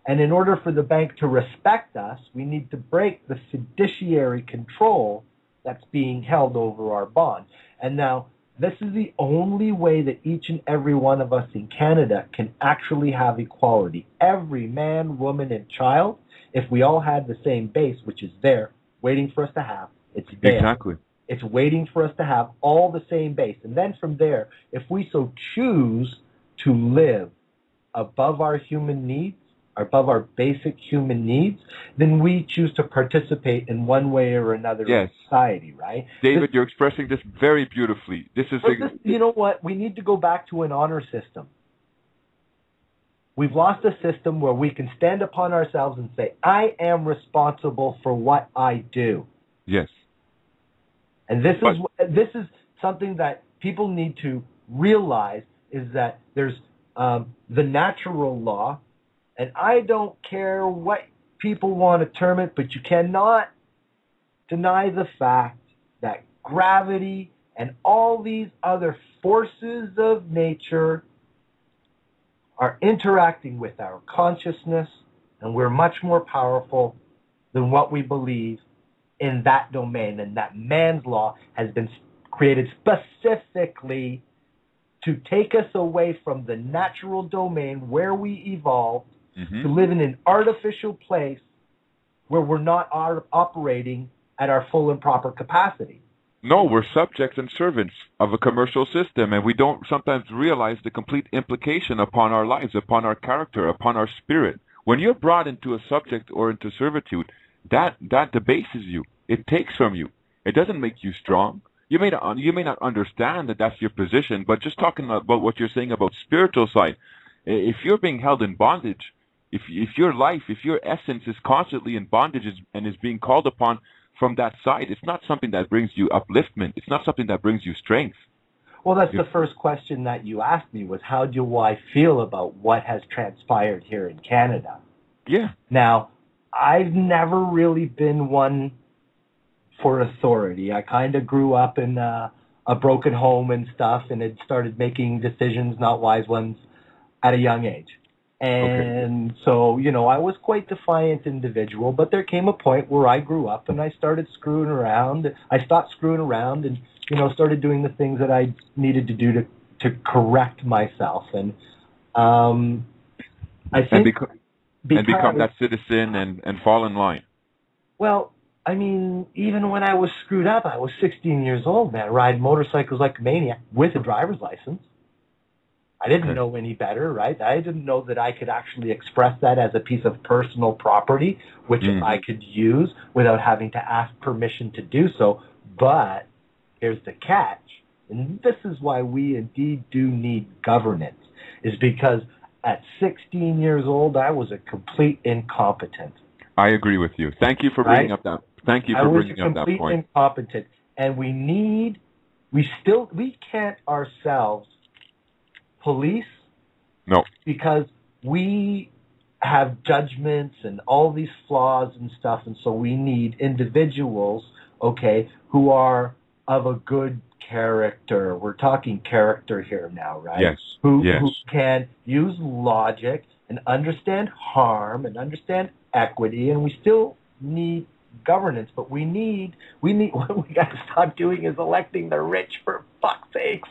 And in order for the bank to respect us, we need to break the fiduciary control that's being held over our bond. And now, this is the only way that each and every one of us in Canada can actually have equality. Every man, woman, and child, if we all had the same base, which is there, waiting for us to have, it's there. Exactly. It's waiting for us to have all the same base. And then from there, if we so choose to live above our human needs, above our basic human needs, then we choose to participate in one way or another in society, right? David, you're expressing this very beautifully. You know what? We need to go back to an honor system. We've lost a system where we can stand upon ourselves and say, I am responsible for what I do. Yes. And this is something that people need to realize, is that there's the natural law, and I don't care what people want to term it, but you cannot deny the fact that gravity and all these other forces of nature are interacting with our consciousness, and we're much more powerful than what we believe in that domain. And that man's law has been created specifically to take us away from the natural domain where we evolved, to live in an artificial place where we're not operating at our full and proper capacity. No, we're subjects and servants of a commercial system, and we don't sometimes realize the complete implication upon our lives, upon our character, upon our spirit. When you're brought into a subject or into servitude, that debases you. It takes from you. It doesn't make you strong. You may not understand that that's your position, but just talking about what you're saying about spiritual side, if you're being held in bondage, if your life, if your essence is constantly in bondage and is being called upon from that side, it's not something that brings you upliftment. It's not something that brings you strength. Well, that's the first question that you asked me, was how do I feel about what has transpired here in Canada? Yeah. Now, I've never really been one for authority. I kind of grew up in a broken home and stuff, and had started making decisions, not wise ones, at a young age. And so, I was quite a defiant individual, but there came a point where I grew up and I started screwing around. I stopped screwing around and, started doing the things that I needed to do to correct myself. And I think... And become that citizen and fall in line. Well, I mean, even when I was screwed up, I was 16 years old, man, riding motorcycles like a maniac with a driver's license. I didn't know any better, right? I didn't know that I could actually express that as a piece of personal property, which I could use without having to ask permission to do so. But here's the catch, and this is why we indeed do need governance, is because at 16 years old, I was a complete incompetent. I agree with you. Thank you for bringing up that. Thank you for bringing up that point. I was a complete incompetent, and we can't ourselves police. No. Because we have judgments and all these flaws and stuff, and so we need individuals, who are of a good character. We're talking character here now, right? Yes. Who can use logic and understand harm and understand equity, and we still need governance, but we what we got to stop doing is electing the rich, for fuck's sakes.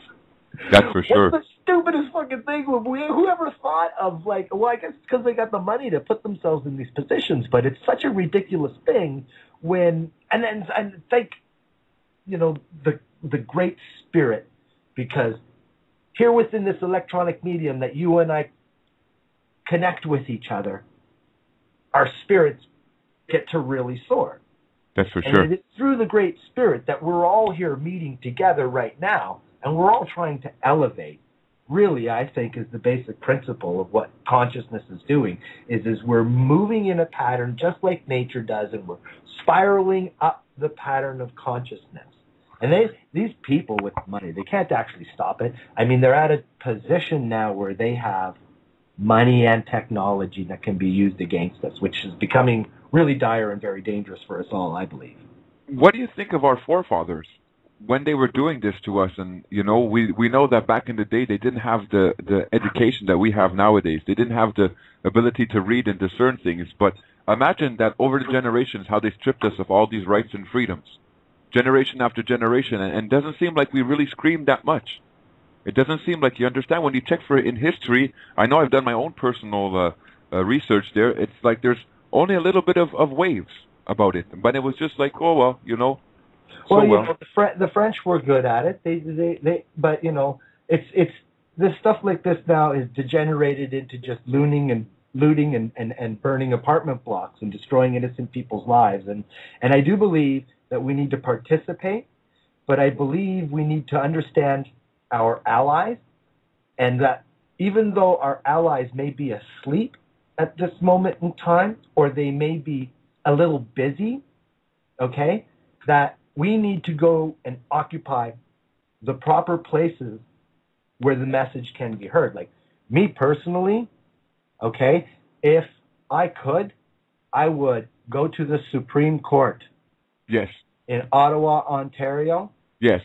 That's for sure. What's the stupidest fucking thing? Whoever thought of, I guess it's because they got the money to put themselves in these positions, but it's such a ridiculous thing when, and thank, the great spirit, because here within this electronic medium that you and I connect with each other, our spirits get to really soar. That's for sure. And it's through the great spirit that we're all here meeting together right now, and we're all trying to elevate. Really, I think, is the basic principle of what consciousness is doing, is we're moving in a pattern just like nature does, and we're spiraling up the pattern of consciousness. And these people with money, they can't actually stop it. I mean, they're at a position now where they have money and technology that can be used against us, which is becoming really dire and very dangerous for us all, I believe. What do you think of our forefathers? when they were doing this to us, and we know that back in the day they didn't have the education that we have nowadays. They didn't have the ability to read and discern things. But imagine that over the generations, how they stripped us of all these rights and freedoms, generation after generation, and it doesn't seem like we really screamed that much. It doesn't seem like, you understand, when you check for it in history. I know I've done my own personal research there. It's like there's only a little bit of waves about it, but it was just like, oh well, So Well, the French were good at it. But it's this stuff like this now is degenerated into just looting and burning apartment blocks and destroying innocent people's lives. And I do believe that we need to participate, but I believe we need to understand our allies, and that even though our allies may be asleep at this moment in time, or they may be a little busy, okay, that we need to go and occupy the proper places where the message can be heard. Like me personally, okay, if I could, I would go to the Supreme Court. Yes. In Ottawa, Ontario. Yes.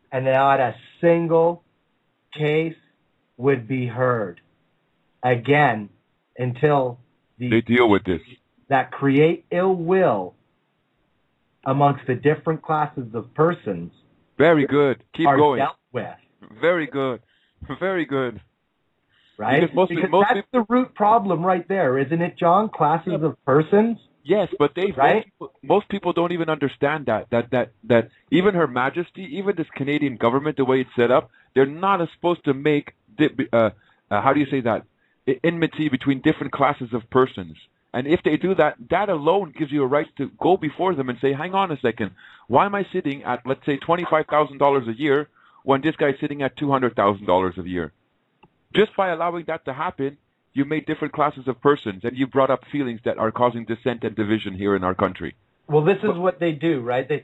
And not a single case would be heard again until they deal with this. That create ill will amongst the different classes of persons. Very good. Keep going. Dealt with. Very good. Very good. Right? Because that's the root problem right there, isn't it, John? Classes of persons? Yes, but right? most people don't even understand that even Her Majesty, even this Canadian government, the way it's set up, they're not supposed to make, how do you say that, enmity between different classes of persons. And if they do that, that alone gives you a right to go before them and say, hang on a second, why am I sitting at, let's say, $25,000 a year when this guy's sitting at $200,000 a year? Just by allowing that to happen, you made different classes of persons, and you brought up feelings that are causing dissent and division here in our country. Well, this is what they do, right? They've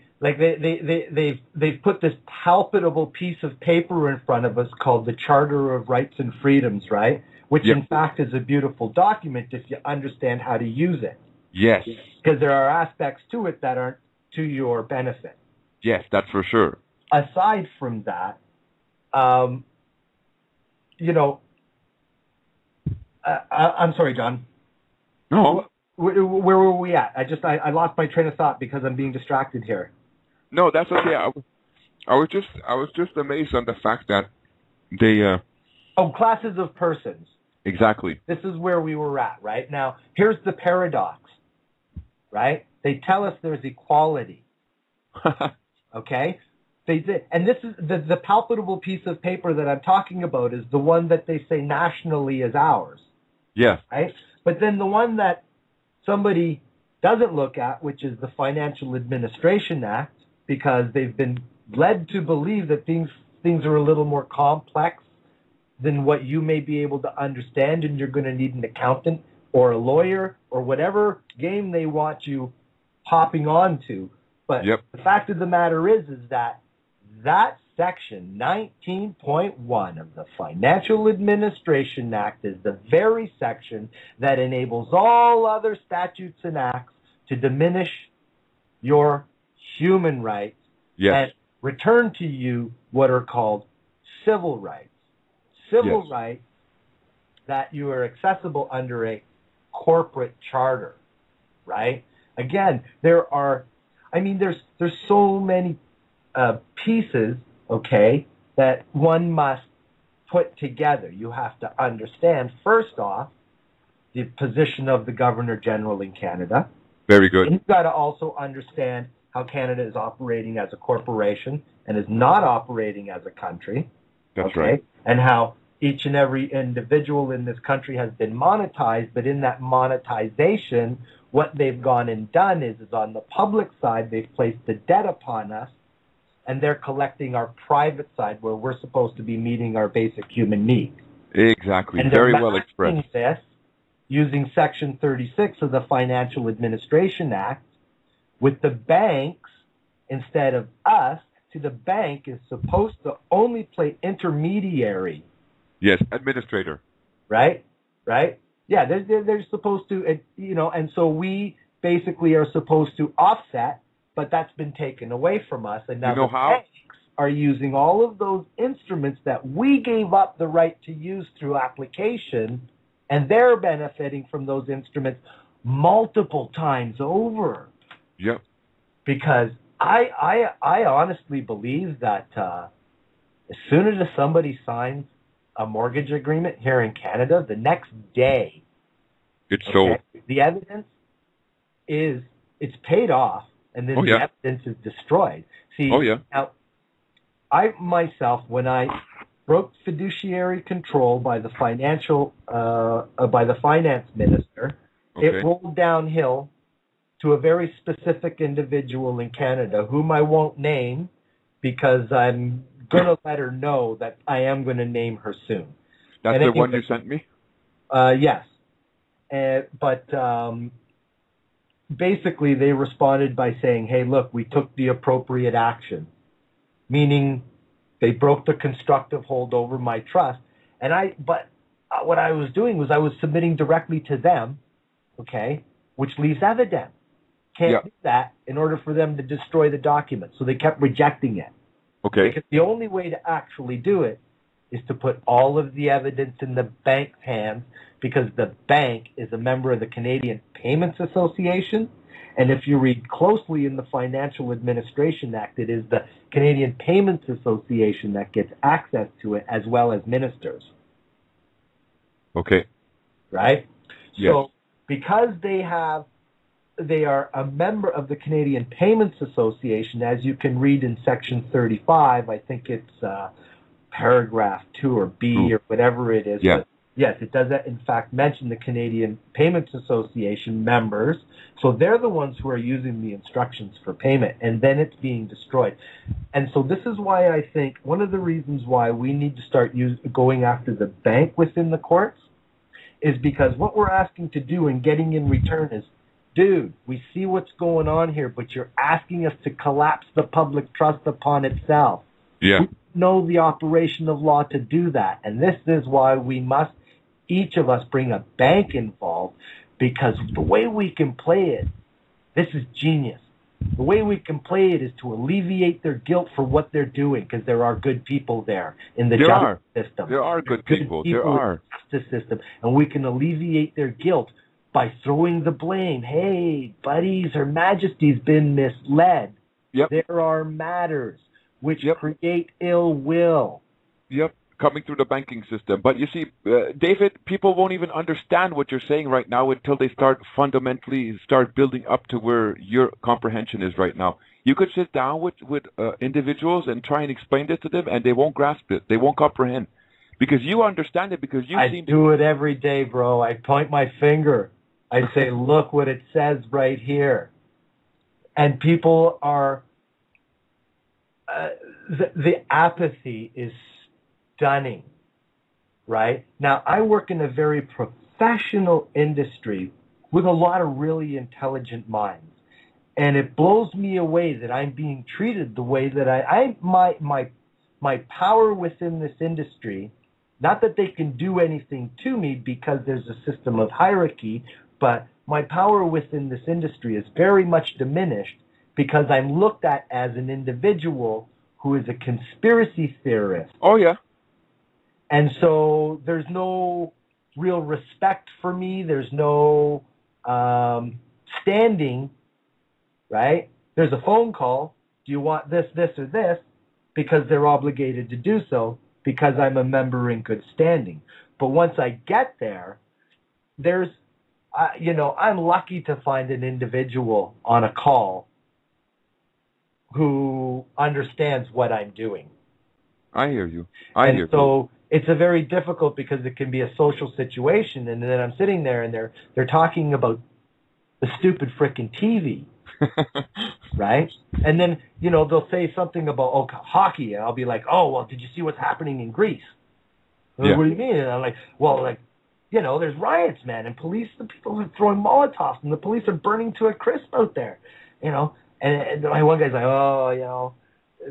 put this palpable piece of paper in front of us called the Charter of Rights and Freedoms, right? Which in fact is a beautiful document if you understand how to use it. Yes. Because there are aspects to it that aren't to your benefit. Yes, that's for sure. Aside from that, I'm sorry, John. No. Where were we at? I lost my train of thought because I'm being distracted here. No, that's okay. I was just amazed on the fact that they. Classes of persons. Exactly. This is where we were at, right? Now, here's the paradox, right? They tell us there's equality. Okay? They did. And this is the palpable piece of paper that I'm talking about is the one that they say nationally is ours. Yeah. Right? But then the one that somebody doesn't look at, which is the Financial Administration Act, because they've been led to believe that things are a little more complex than what you may be able to understand, and you're going to need an accountant or a lawyer or whatever game they want you hopping on to. But the fact of the matter is that section 19.1 of the Financial Administration Act is the very section that enables all other statutes and acts to diminish your human rights and return to you what are called civil rights. Civil rights that you are accessible under a corporate charter, right? Again, there's so many pieces, okay, that one must put together. You have to understand, first off, the position of the Governor General in Canada. Very good. And you've got to also understand how Canada is operating as a corporation and is not operating as a country. That's right. And how each and every individual in this country has been monetized, but in that monetization, what they've gone and done is on the public side, they've placed the debt upon us, and they're collecting our private side where we're supposed to be meeting our basic human needs. Exactly. And very well expressed. This using Section 36 of the Financial Administration Act with the banks instead of us. To the bank is supposed to only play intermediary. Yes, administrator. Right? Yeah, they're supposed to, and so we basically are supposed to offset, but that's been taken away from us. And now you know how? Banks are using all of those instruments that we gave up the right to use through application, and they're benefiting from those instruments multiple times over. Yep. Because I honestly believe that as soon as somebody signs a mortgage agreement here in Canada, the next day, It's sold. the evidence is it's paid off, and then the evidence is destroyed. See, now, I myself, when I broke fiduciary control by the finance minister, it rolled downhill to a very specific individual in Canada, whom I won't name because I'm going to let her know that I am going to name her soon. That's the one you sent me? Yes. But basically, they responded by saying, hey, look, we took the appropriate action, meaning they broke the constructive hold over my trust. But what I was doing was I was submitting directly to them, which leaves evidence. Can't do that in order for them to destroy the document. So they kept rejecting it. Okay. Because the only way to actually do it is to put all of the evidence in the bank's hands, because the bank is a member of the Canadian Payments Association. And if you read closely in the Financial Administration Act, it is the Canadian Payments Association that gets access to it, as well as ministers. Okay. Right? Yes. So because they are a member of the Canadian Payments Association, as you can read in Section 35, I think it's paragraph 2 or B or whatever it is. Yeah. But yes, it does, in fact, mention the Canadian Payments Association members. So they're the ones who are using the instructions for payment, and then it's being destroyed. And so this is why I think one of the reasons why we need to start going after the bank within the courts is because what we're asking to do and getting in return is, dude, we see what's going on here, but you're asking us to collapse the public trust upon itself. Yeah. We know the operation of law to do that. And this is why we must, each of us, bring a bank involved, because the way we can play it, this is genius. The way we can play it is to alleviate their guilt for what they're doing, because there are good people there in the justice system. There are good people. There are. In the justice system. And we can alleviate their guilt by throwing the blame. Hey, buddies, Her Majesty's been misled. Yep. There are matters which create ill will. Yep, coming through the banking system. But you see, David, people won't even understand what you're saying right now until they fundamentally start building up to where your comprehension is right now. You could sit down with individuals and try and explain this to them, and they won't grasp it. They won't comprehend. Because you understand it, because you do it every day, bro. I point my finger. I say, look what it says right here. And people are, the apathy is stunning, right? Now, I work in a very professional industry with a lot of really intelligent minds. And it blows me away that I'm being treated the way that my power within this industry, not that they can do anything to me because there's a system of hierarchy, but my power within this industry is very much diminished because I'm looked at as an individual who is a conspiracy theorist. Oh, yeah. And so there's no real respect for me. There's no standing, right? There's a phone call. Do you want this, this, or this? Because they're obligated to do so because I'm a member in good standing. But once I get there, there's, I'm lucky to find an individual on a call who understands what I'm doing. I hear you. So it's a very difficult because it can be a social situation, and then I'm sitting there and they're talking about the stupid frickin' TV, right? And then they'll say something about hockey, and I'll be like, oh well, did you see what's happening in Greece? Like, what do you mean? And I'm like, well, there's riots, man, and the people are throwing Molotovs, and the police are burning to a crisp out there, And my one guy's like,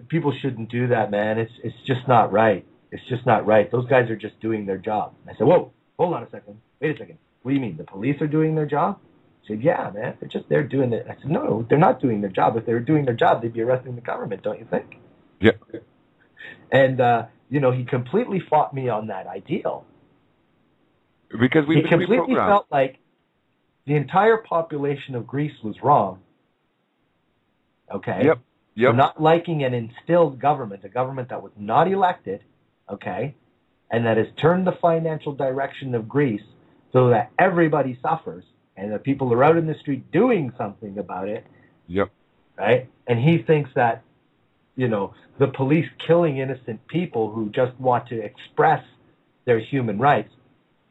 people shouldn't do that, man. It's just not right. It's just not right. Those guys are just doing their job. And I said, whoa, hold on a second. Wait a second. What do you mean? The police are doing their job? He said, yeah, man. They're just there doing it. I said, no, they're not doing their job. If they were doing their job, they'd be arresting the government, don't you think? Yeah. And, he completely fought me on that ideal. Because He we've been completely reprogrammed. felt like the entire population of Greece was wrong. Okay? Yep. For not liking an instilled government, a government that was not elected, okay, and that has turned the financial direction of Greece so that everybody suffers and the people are out in the street doing something about it. Yep. Right? And he thinks that, the police killing innocent people who just want to express their human rights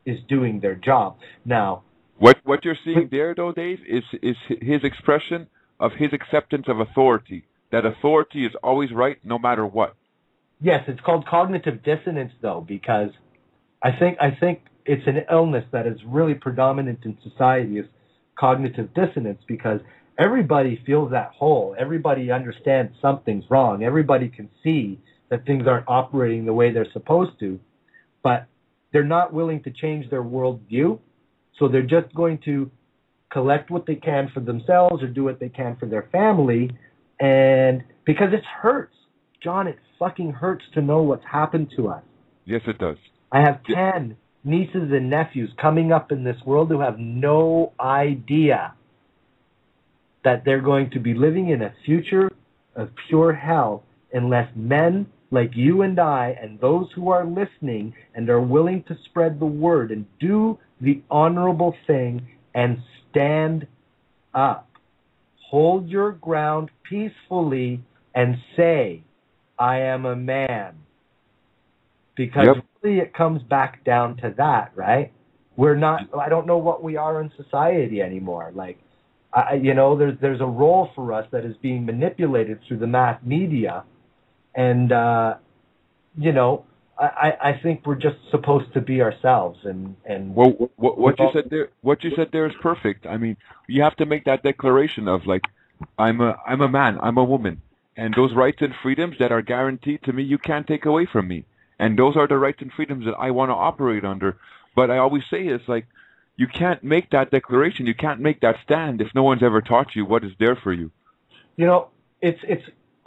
is doing their job. Now, What you're seeing there, though, Dave, is his expression of his acceptance of authority. That authority is always right, no matter what. yes, it's called cognitive dissonance, though, because I think it's an illness that is really predominant in society is cognitive dissonance, because everybody feels that hole. Everybody understands something's wrong. Everybody can see that things aren't operating the way they're supposed to, but they're not willing to change their worldview. So they're just going to collect what they can for themselves or do what they can for their family. And because it hurts, John, it fucking hurts to know what's happened to us. Yes, it does. I have 10 nieces and nephews coming up in this world who have no idea that they're going to be living in a future of pure hell unless men like you and I and those who are listening and are willing to spread the word and do the honorable thing and stand up. Hold your ground peacefully and say, I am a man. Because really it comes back down to that, right? I don't know what we are in society anymore. Like, there's a role for us that is being manipulated through the mass media. And, I think we're just supposed to be ourselves. And well, what you said there is perfect. I mean, you have to make that declaration of like, I'm a man, I'm a woman, and those rights and freedoms that are guaranteed to me, you can't take away from me. And those are the rights and freedoms that I want to operate under. But I always say it's like, you can't make that declaration, you can't make that stand if no one's ever taught you what is there for you.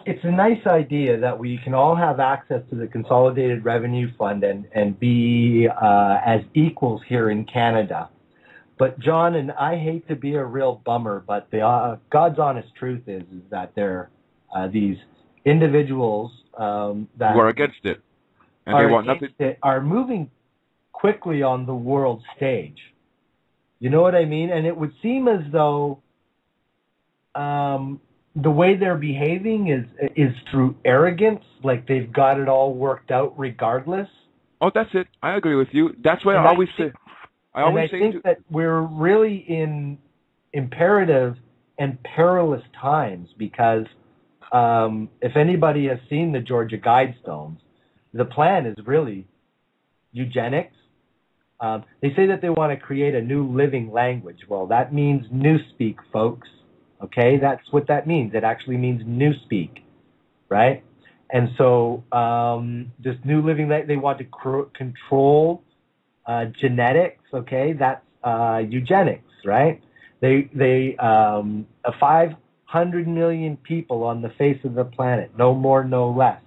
It's a nice idea that we can all have access to the Consolidated Revenue Fund and be as equals here in Canada. But John, and I hate to be a real bummer, but the God's honest truth is that there are these individuals that who are against it, and they want nothing. Are moving quickly on the world stage. You know what I mean? And it would seem as though the way they're behaving is through arrogance, like they've got it all worked out regardless. Oh, that's it. I agree with you. That's why I always say that we're really in imperative and perilous times because if anybody has seen the Georgia Guidestones, the plan is really eugenics. They say that they want to create a new living language. Well, that means newspeak, folks. Okay, that's what that means. It actually means newspeak, right? And so this new living language, they want to control genetics. Okay, that's eugenics, right? They 500 million people on the face of the planet, no more, no less.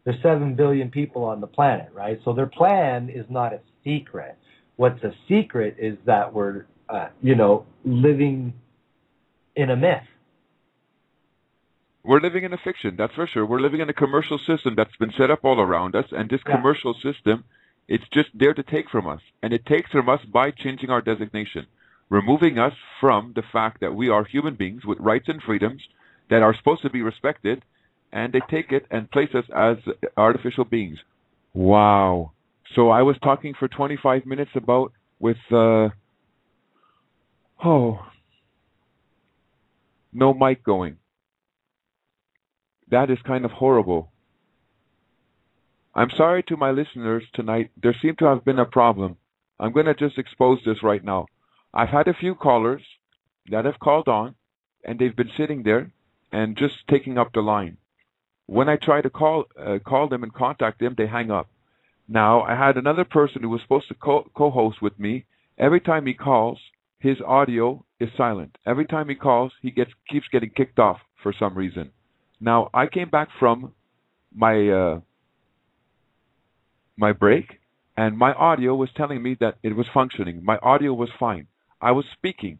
There's 7 billion people on the planet, right? So their plan is not a secret. What's a secret is that we're, living in a myth. We're living in a fiction, that's for sure. We're living in a commercial system that's been set up all around us, and this commercial system, it's just there to take from us. And it takes from us by changing our designation, removing us from the fact that we are human beings with rights and freedoms that are supposed to be respected, and they take it and place us as artificial beings. Wow. So I was talking for 25 minutes with no mic going. That is kind of horrible. I'm sorry to my listeners tonight. There seemed to have been a problem. I'm going to just expose this right now. I've had a few callers that have called on, and they've been sitting there and just taking up the line. When I try to call them and contact them, they hang up. Now, I had another person who was supposed to co-host with me. Every time he calls, his audio is silent. Every time he calls, he keeps getting kicked off for some reason. Now, I came back from my my break, and my audio was telling me that it was functioning. My audio was fine. I was speaking.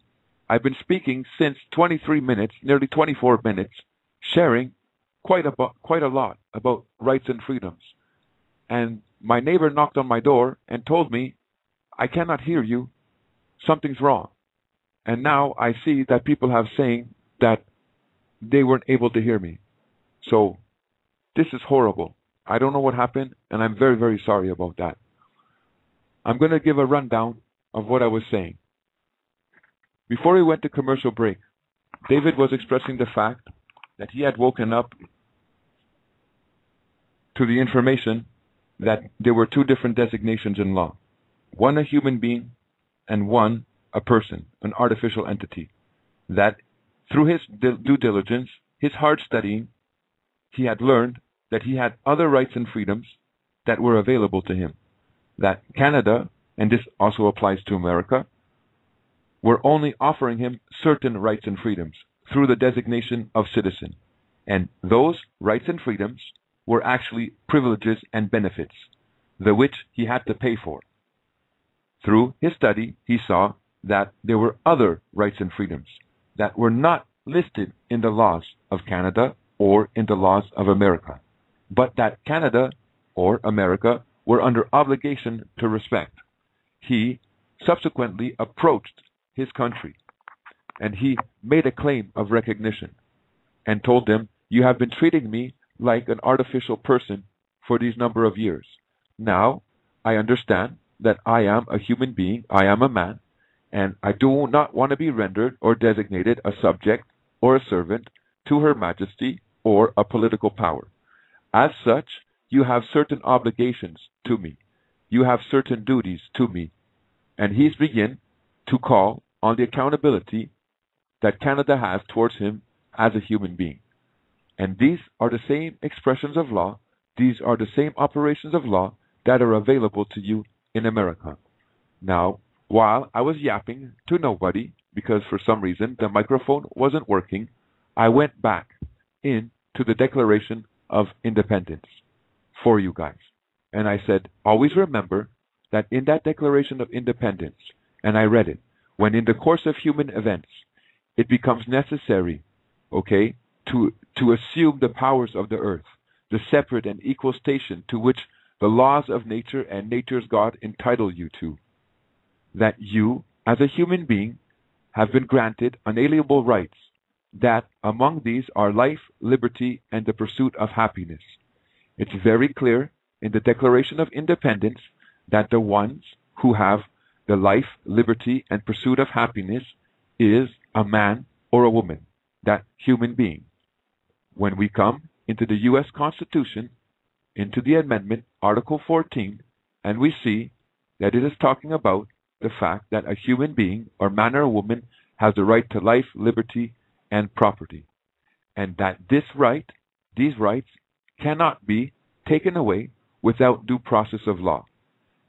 I've been speaking since 23 minutes, nearly 24 minutes, sharing quite a lot about rights and freedoms. And my neighbor knocked on my door and told me, I cannot hear you. Something's wrong. And now I see that people have saying that they weren't able to hear me. So this is horrible. I don't know what happened, and I'm very, very sorry about that. I'm going to give a rundown of what I was saying. Before we went to commercial break, David was expressing the fact that he had woken up to the information that there were two different designations in law. One a human being and one a person, an artificial entity. That through his due diligence, his hard studying, he had learned that he had other rights and freedoms that were available to him. That Canada, and this also applies to America, were only offering him certain rights and freedoms through the designation of citizen. And those rights and freedoms were actually privileges and benefits, the which he had to pay for. Through his study, he saw that there were other rights and freedoms that were not listed in the laws of Canada or in the laws of America, but that Canada or America were under obligation to respect. He subsequently approached his country and he made a claim of recognition and told them, you have been treating me like an artificial person for these number of years. Now I understand that I am a human being, I am a man, and I do not want to be rendered or designated a subject or a servant to Her Majesty or a political power. As such, you have certain obligations to me. You have certain duties to me. And he's begin to call on the accountability that Canada has towards him as a human being. And these are the same expressions of law, these are the same operations of law that are available to you in America. Now, while I was yapping to nobody, because for some reason the microphone wasn't working, I went back into the Declaration of Independence for you guys. And I said, always remember that in that Declaration of Independence, and I read it, when in the course of human events, it becomes necessary, okay, to assume the powers of the earth, the separate and equal station to which the laws of nature and nature's God entitle you to, that you, as a human being, have been granted unalienable rights, that among these are life, liberty, and the pursuit of happiness. It's very clear in the Declaration of Independence that the ones who have the life, liberty, and pursuit of happiness is a man or a woman, that human being. When we come into the U.S. Constitution, into the amendment, Article 14, and we see that it is talking about the fact that a human being, or man or woman, has the right to life, liberty, and property. And that this right, these rights, cannot be taken away without due process of law.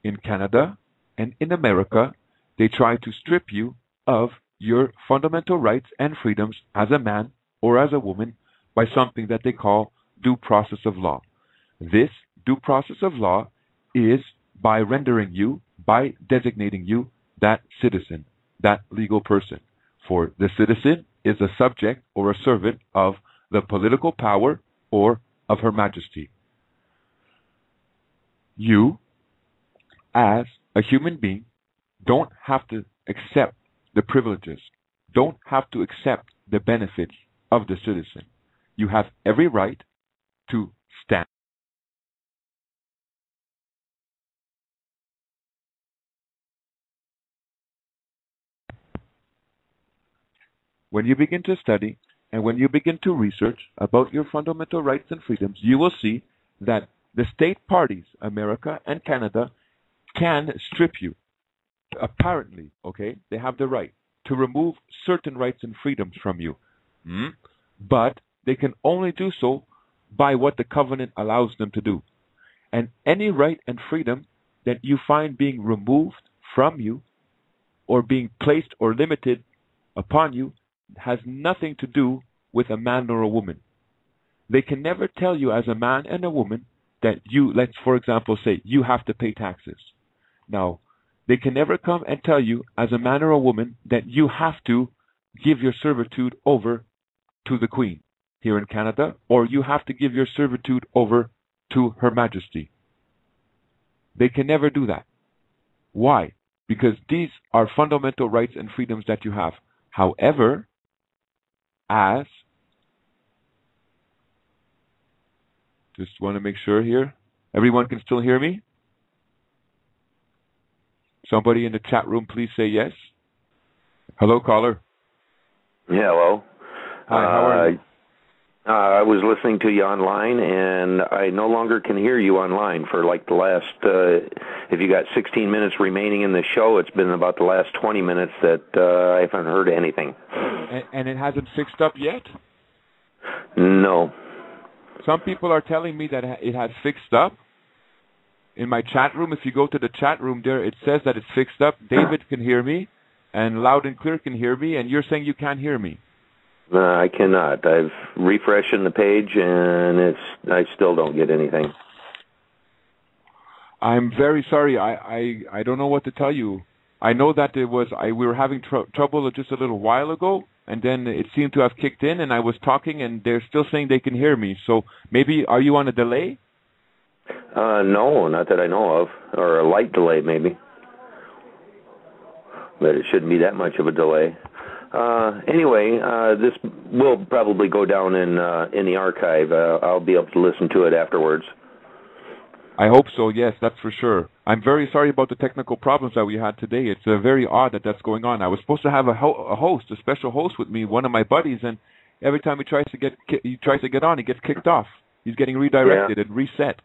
In Canada and in America, they try to strip you of your fundamental rights and freedoms as a man or as a woman by something that they call due process of law. This due process of law is by rendering you, by designating you that citizen, that legal person. For the citizen is a subject or a servant of the political power or of Her Majesty. You, as a human being, don't have to accept the privileges, don't have to accept the benefits of the citizen. You have every right to stand. When you begin to study and when you begin to research about your fundamental rights and freedoms, you will see that the state parties, America and Canada, can strip you. Apparently, okay, they have the right to remove certain rights and freedoms from you. But they can only do so by what the covenant allows them to do. And any right and freedom that you find being removed from you or being placed or limited upon you has nothing to do with a man or a woman. They can never tell you as a man and a woman that you, let's for example say, you have to pay taxes. Now, they can never come and tell you, as a man or a woman, that you have to give your servitude over to the Queen here in Canada, or you have to give your servitude over to Her Majesty. They can never do that. Why? Because these are fundamental rights and freedoms that you have. However, just want to make sure here, everyone can still hear me? Somebody in the chat room, please say yes. Hello, caller. Yeah, hello. Hi, how are you? I was listening to you online, and I no longer can hear you online for like the last, if you got 16 minutes remaining in the show, it's been about the last 20 minutes that I haven't heard anything. And it hasn't fixed up yet? No. Some people are telling me that it has fixed up. In my chat room, if you go to the chat room there, it says that it's fixed up. David can hear me, and Loud and Clear can hear me, and you're saying you can't hear me. I cannot. I've refreshed the page, and I still don't get anything. I'm very sorry. I don't know what to tell you. I know that we were having trouble just a little while ago, and then it seemed to have kicked in, and I was talking, and they're still saying they can hear me. So maybe, are you on a delay? No, not that I know of, or a light delay maybe. But it shouldn't be that much of a delay. Anyway, this will probably go down in the archive. I'll be able to listen to it afterwards. I hope so, yes, that's for sure. I'm very sorry about the technical problems that we had today. It's very odd that that's going on. I was supposed to have a special host with me, one of my buddies, and every time he tries to get on, he gets kicked off. He's getting redirected and reset.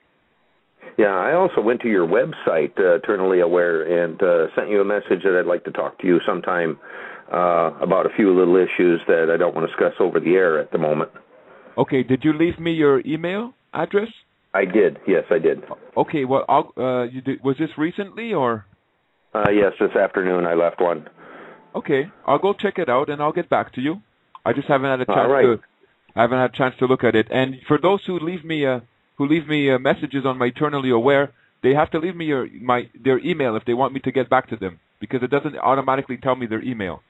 Yeah, I also went to your website, Eternally Aware, and sent you a message that I'd like to talk to you sometime about a few little issues that I don't want to discuss over the air at the moment. Okay, did you leave me your email address? I did, yes, I did. Okay, well, was this recently or? Yes, this afternoon I left one. Okay, I'll go check it out and I'll get back to you. I just haven't had a chance to look at it. And for those who leave me messages on my Eternally Aware, they have to leave me their email if they want me to get back to them, because it doesn't automatically tell me their email.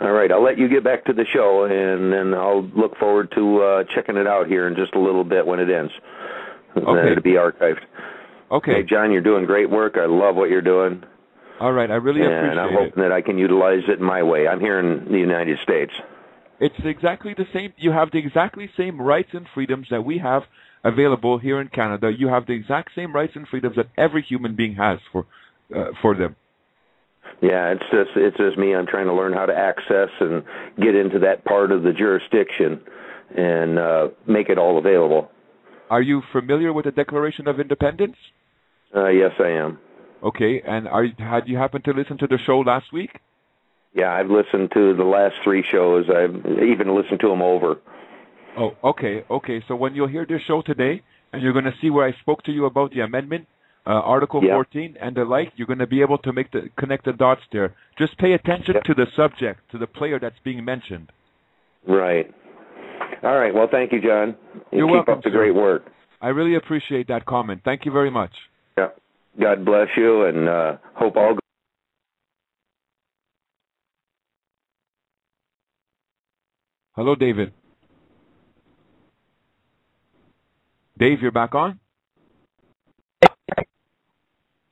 All right, I'll let you get back to the show, and then I'll look forward to checking it out here in just a little bit when it ends. Okay. It'll be archived. Okay. Hey, John, you're doing great work. I love what you're doing. All right, I really appreciate it. And I'm hoping that I can utilize it my way. I'm here in the United States. It's exactly the same. You have the exactly same rights and freedoms that we have available here in Canada. You have the exact same rights and freedoms that every human being has for them. Yeah, it's just me. I'm trying to learn how to access and get into that part of the jurisdiction and make it all available. Are you familiar with the Declaration of Independence? Yes, I am. Okay, and had you happened to listen to the show last week? Yeah, I've listened to the last 3 shows. I've even listened to them over. Oh, okay. So when you'll hear this show today, and you're going to see where I spoke to you about the amendment, Article 14 and the like, you're going to be able to connect the dots there. Just pay attention to the subject, to the player that's being mentioned. Right. All right. Well, thank you, John. You're keep welcome, up the sir. great work. I really appreciate that comment. Thank you very much. Yeah. God bless you, and hope all goes. Hello, David. Dave, you're back on?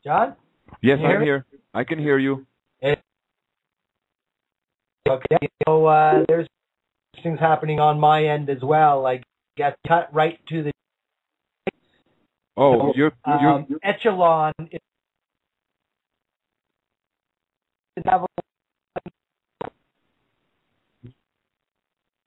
John? Yes, I'm here. I can hear you. Okay. So there's things happening on my end as well. I get cut right to the. Oh, so, you're Echelon.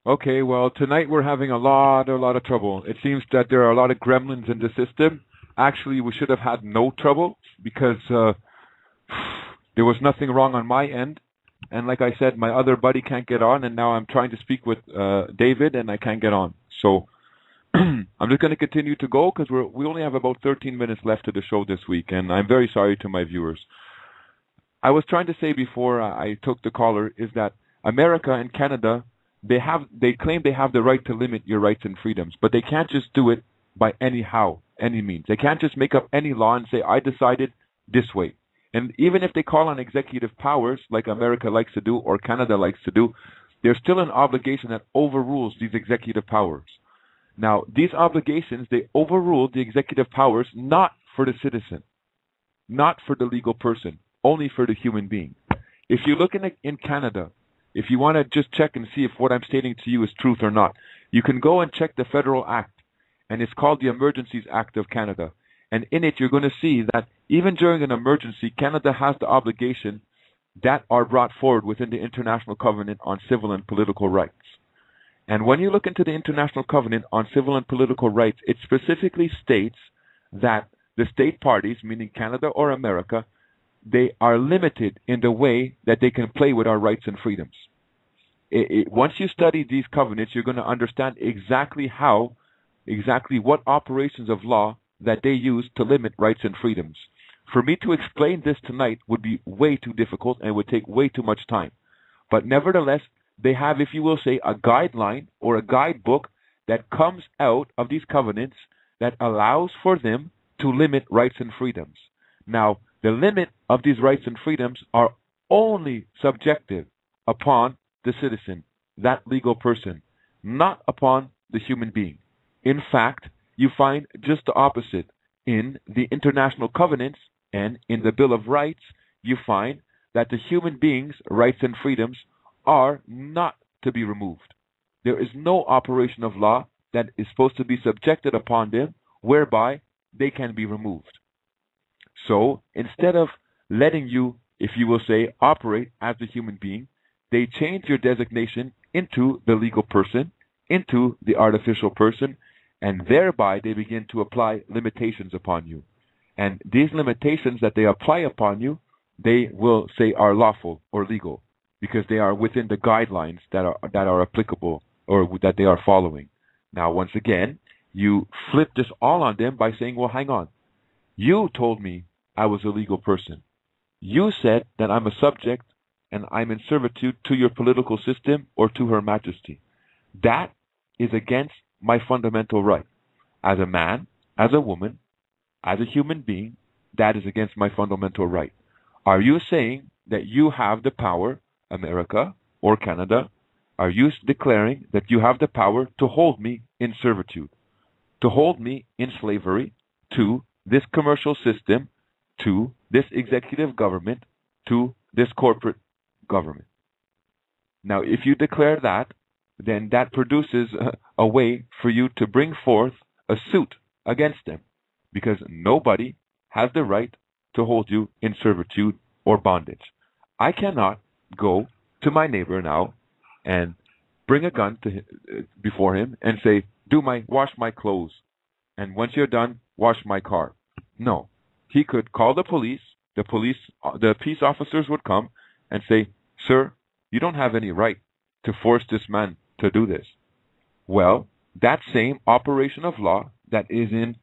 Okay, well, tonight we're having a lot of trouble. It seems that there are a lot of gremlins in the system. Actually, we should have had no trouble because there was nothing wrong on my end. And like I said, my other buddy can't get on, and now I'm trying to speak with David, and I can't get on. So I'm just going to continue to go because we only have about 13 minutes left to the show this week, and I'm very sorry to my viewers. I was trying to say before I took the caller is that America and Canada, they claim they have the right to limit your rights and freedoms, but they can't just do it by anyhow. any means. They can't just make up any law and say, I decided this way. And even if they call on executive powers, like America likes to do or Canada likes to do, there's still an obligation that overrules these executive powers. Now, these obligations, they overrule the executive powers not for the citizen, not for the legal person, only for the human being. If you look in Canada, if you want to just check and see if what I'm stating to you is truth or not, you can go and check the Federal Act, and it's called the Emergencies Act of Canada. And in it, you're going to see that even during an emergency, Canada has the obligation that are brought forward within the International Covenant on Civil and Political Rights. And when you look into the International Covenant on Civil and Political Rights, it specifically states that the state parties, meaning Canada or America, they are limited in the way that they can play with our rights and freedoms. Once you study these covenants, you're going to understand exactly what operations of law that they use to limit rights and freedoms. For me to explain this tonight would be way too difficult and would take way too much time. But nevertheless, they have, if you will say, a guideline or a guidebook that comes out of these covenants that allows for them to limit rights and freedoms. Now, the limit of these rights and freedoms are only subjective upon the citizen, that legal person, not upon the human being. In fact, you find just the opposite. In the international covenants and in the Bill of Rights, you find that the human being's rights and freedoms are not to be removed. There is no operation of law that is supposed to be subjected upon them whereby they can be removed. So instead of letting you, if you will say, operate as a human being, they change your designation into the legal person, into the artificial person, and thereby they begin to apply limitations upon you. And these limitations that they apply upon you, they will say are lawful or legal, because they are within the guidelines that are applicable or that they are following. Now, once again, you flip this all on them by saying, well, hang on. You told me I was a legal person. You said that I'm a subject and I'm in servitude to your political system or to Her Majesty. That is against my fundamental right. As a man, as a woman, as a human being, that is against my fundamental right. Are you saying that you have the power, America or Canada, are you declaring that you have the power to hold me in servitude, to hold me in slavery to this commercial system, to this executive government, to this corporate government? Now, if you declare that, then that produces a way for you to bring forth a suit against them, because nobody has the right to hold you in servitude or bondage. I cannot go to my neighbor now and bring a gun before him and say, wash my clothes, and once you're done, wash my car. No. He could call the police, the peace officers would come and say, sir, you don't have any right to force this man to do this. Well, that same operation of law that is in,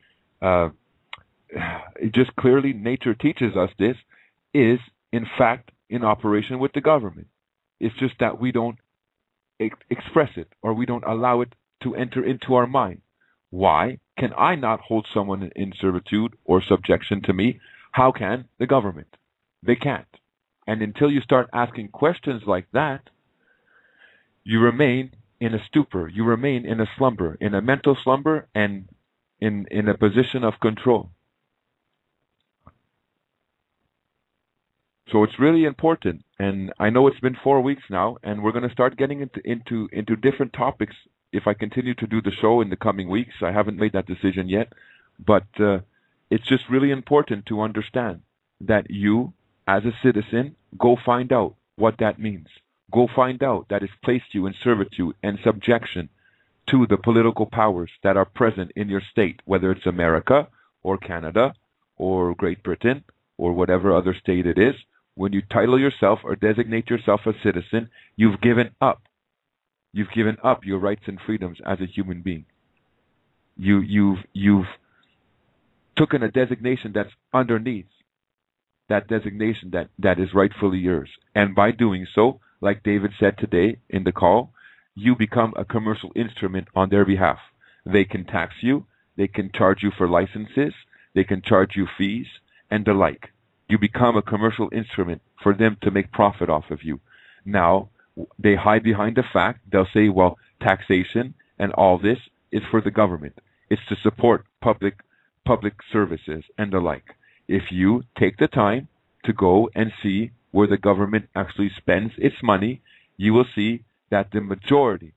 just clearly nature teaches us this, is in fact in operation with the government. It's just that we don't express it or we don't allow it to enter into our mind. Why can I not hold someone in servitude or subjection to me? How can the government? They can't. And until you start asking questions like that, you remain in a stupor, you remain in a slumber, in a mental slumber, and in a position of control. So it's really important, and I know it's been 4 weeks now, and we're going to start getting into different topics if I continue to do the show in the coming weeks. I haven't made that decision yet, but it's just really important to understand that you, as a citizen, go find out what that means. Go find out that it's placed you in servitude and subjection to the political powers that are present in your state, whether it's America or Canada or Great Britain or whatever other state it is. When you title yourself or designate yourself a citizen, you've given up. You've given up your rights and freedoms as a human being. You've taken a designation that's underneath that designation that is rightfully yours. And by doing so, like David said today in the call, you become a commercial instrument on their behalf. They can tax you, They can charge you for licenses. They can charge you fees and the like. You become a commercial instrument for them to make profit off of you. Now, they hide behind the fact, they'll say, well, taxation and all this is for the government. It's to support public services and the like. If you take the time to go and see where the government actually spends its money, you will see that the majority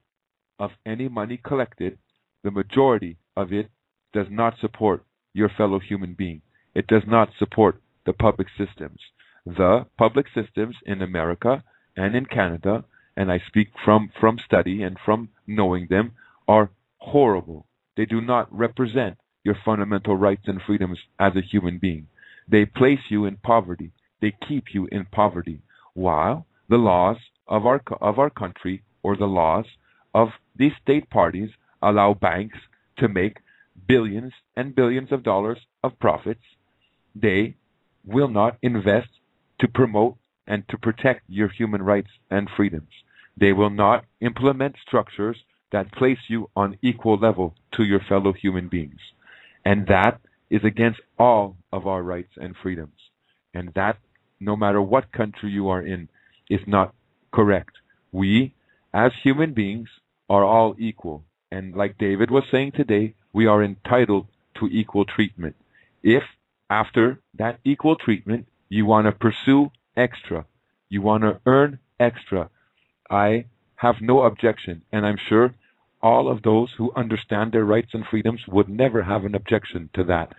of any money collected, the majority of it does not support your fellow human being. It does not support the public systems. The public systems in America and in Canada, and I speak from study and from knowing them, are horrible. They do not represent your fundamental rights and freedoms as a human being. They place you in poverty. They keep you in poverty, while the laws of our country, or the laws of these state parties, allow banks to make billions and billions of dollars of profits. They will not invest to promote and to protect your human rights and freedoms. They will not implement structures that place you on equal level to your fellow human beings. And that is against all of our rights and freedoms. And that, no matter what country you are in, is not correct. We, as human beings, are all equal. And like David was saying today, we are entitled to equal treatment. If, after that equal treatment, you want to pursue extra, you want to earn extra, I have no objection. And I'm sure all of those who understand their rights and freedoms would never have an objection to that.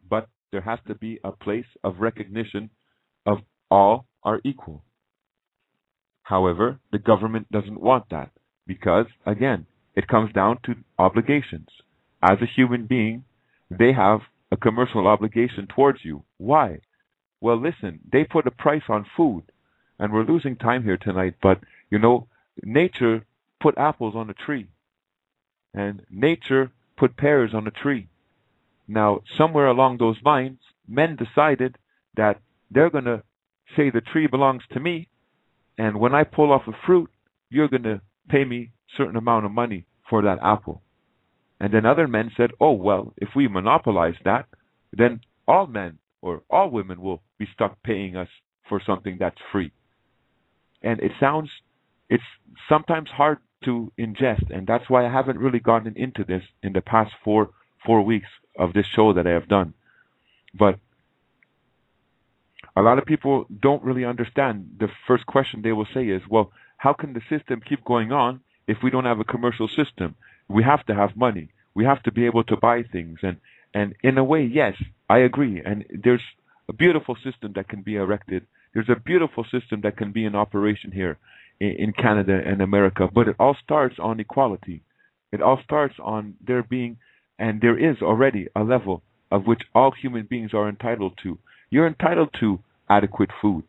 But there has to be a place of recognition of all are equal. However, the government doesn't want that because, again, it comes down to obligations. As a human being, they have a commercial obligation towards you. Why? Well, listen, they put a price on food, and we're losing time here tonight, but, you know, nature put apples on a tree, and nature put pears on a tree. Now, somewhere along those lines, men decided that they're going to say the tree belongs to me, and when I pull off a fruit, you're going to pay me a certain amount of money for that apple. And then other men said, oh, well, if we monopolize that, then all men or all women will be stuck paying us for something that's free. And it's sometimes hard to ingest, and that's why I haven't really gotten into this in the past four weeks of this show that I have done. But a lot of people don't really understand. The first question they will say is, well, how can the system keep going on if we don't have a commercial system? We have to have money. We have to be able to buy things. And in a way, yes, I agree. And there's a beautiful system that can be erected. There's a beautiful system that can be in operation here in Canada and America. But it all starts on equality. It all starts on there being, and there is already a level of which all human beings are entitled to. You're entitled to adequate food.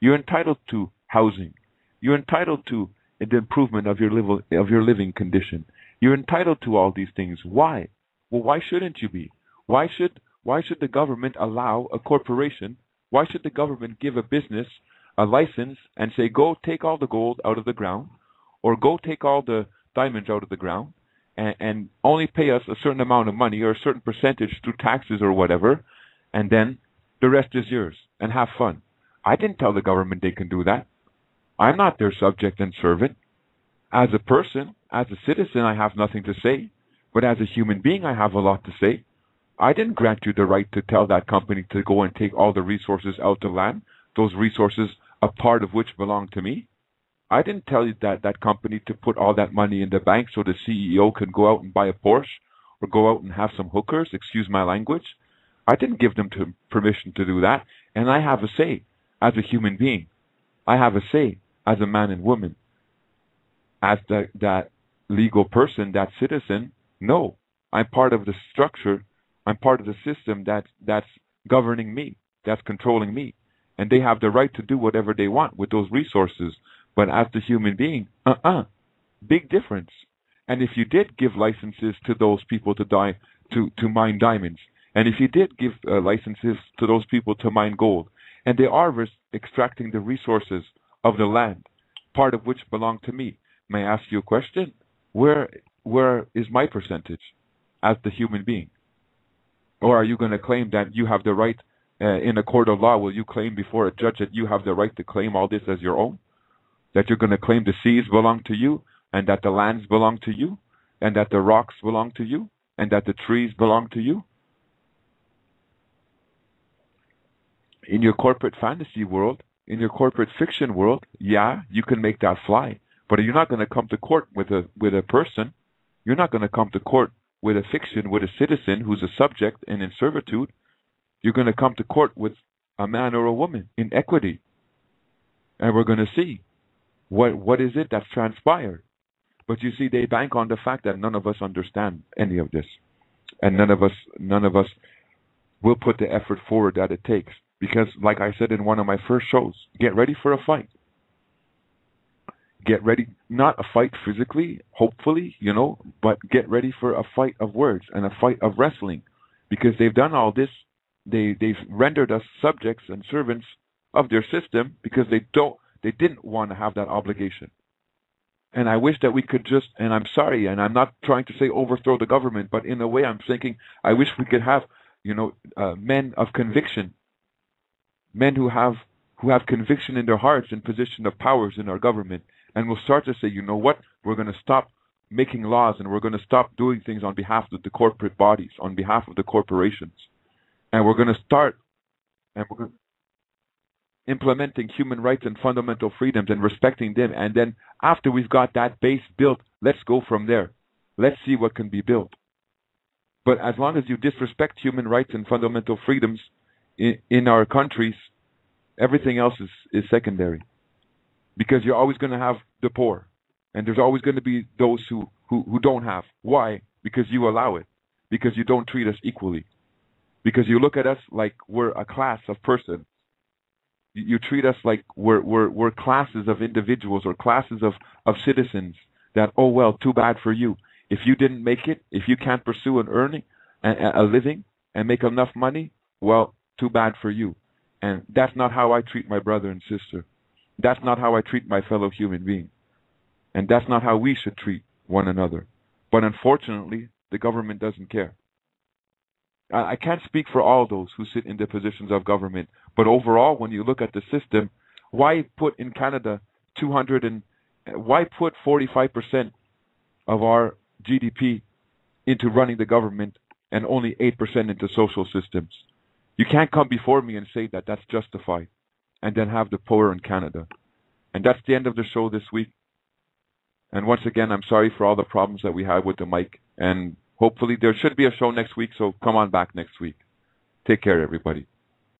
You're entitled to housing. You're entitled to the improvement of your living condition. You're entitled to all these things. Why? Well, why shouldn't you be? Why should the government allow a corporation? Why should the government give a business a license and say, go take all the gold out of the ground, or go take all the diamonds out of the ground, and only pay us a certain amount of money or a certain percentage through taxes or whatever, and then the rest is yours, and have fun? I didn't tell the government they can do that. I'm not their subject and servant. As a person, as a citizen, I have nothing to say. But as a human being, I have a lot to say. I didn't grant you the right to tell that company to go and take all the resources out of land, those resources, a part of which belong to me. I didn't tell you that company to put all that money in the bank so the CEO can go out and buy a Porsche or go out and have some hookers, excuse my language. I didn't give them permission to do that. And I have a say as a human being. I have a say as a man and woman. As that legal person, that citizen, no. I'm part of the structure. I'm part of the system that's governing me, that's controlling me. And they have the right to do whatever they want with those resources. But as the human being, big difference. And if you did give licenses to those people to mine diamonds, and if you did give licenses to those people to mine gold, and they are extracting the resources of the land, part of which belong to me, may I ask you a question? Where is my percentage? as the human being? Or are you going to claim that you have the right in a court of law? Will you claim before a judge that you have the right to claim all this as your own? That you're going to claim the seas belong to you, and that the lands belong to you, and that the rocks belong to you, and that the trees belong to you? In your corporate fantasy world, in your corporate fiction world, yeah, you can make that fly. But you're not going to come to court with a person. You're not going to come to court with a fiction, with a citizen who's a subject and in servitude. You're going to come to court with a man or a woman in equity. And we're going to see what is it that's transpired. But you see, they bank on the fact that none of us understand any of this. And none of us will put the effort forward that it takes. Because, like I said in one of my first shows, get ready for a fight. Get ready, not a fight physically, hopefully, but get ready for a fight of words and a fight of wrestling. Because they've done all this, they've rendered us subjects and servants of their system because they didn't want to have that obligation. And I wish that we could just, and I'm sorry, and I'm not trying to say overthrow the government, but in a way I'm thinking, I wish we could have, men of conviction, men who have conviction in their hearts in position of powers in our government, and we'll start to say, you know what, we're going to stop making laws and we're going to stop doing things on behalf of the corporate bodies, on behalf of the corporations. And we're going to start implementing human rights and fundamental freedoms and respecting them. And then after we've got that base built, let's go from there. Let's see what can be built. But as long as you disrespect human rights and fundamental freedoms in our countries, everything else is secondary. Because you're always going to have the poor. And there's always going to be those who don't have. Why? Because you allow it. Because you don't treat us equally. Because you look at us like we're a class of persons. You treat us like we're classes of individuals or classes of citizens that, oh, well, too bad for you. If you didn't make it, if you can't pursue an earning, a living, and make enough money, well, too bad for you. And that's not how I treat my brother and sister. That's not how I treat my fellow human being. And that's not how we should treat one another. But unfortunately, the government doesn't care. I can't speak for all those who sit in the positions of government. But overall, when you look at the system, why put in Canada why put 45% of our GDP into running the government and only 8% into social systems? You can't come before me and say that that's justified and then have the poor in Canada. And that's the end of the show this week. And once again, I'm sorry for all the problems that we had with the mic. And hopefully there should be a show next week, so come on back next week. Take care, everybody.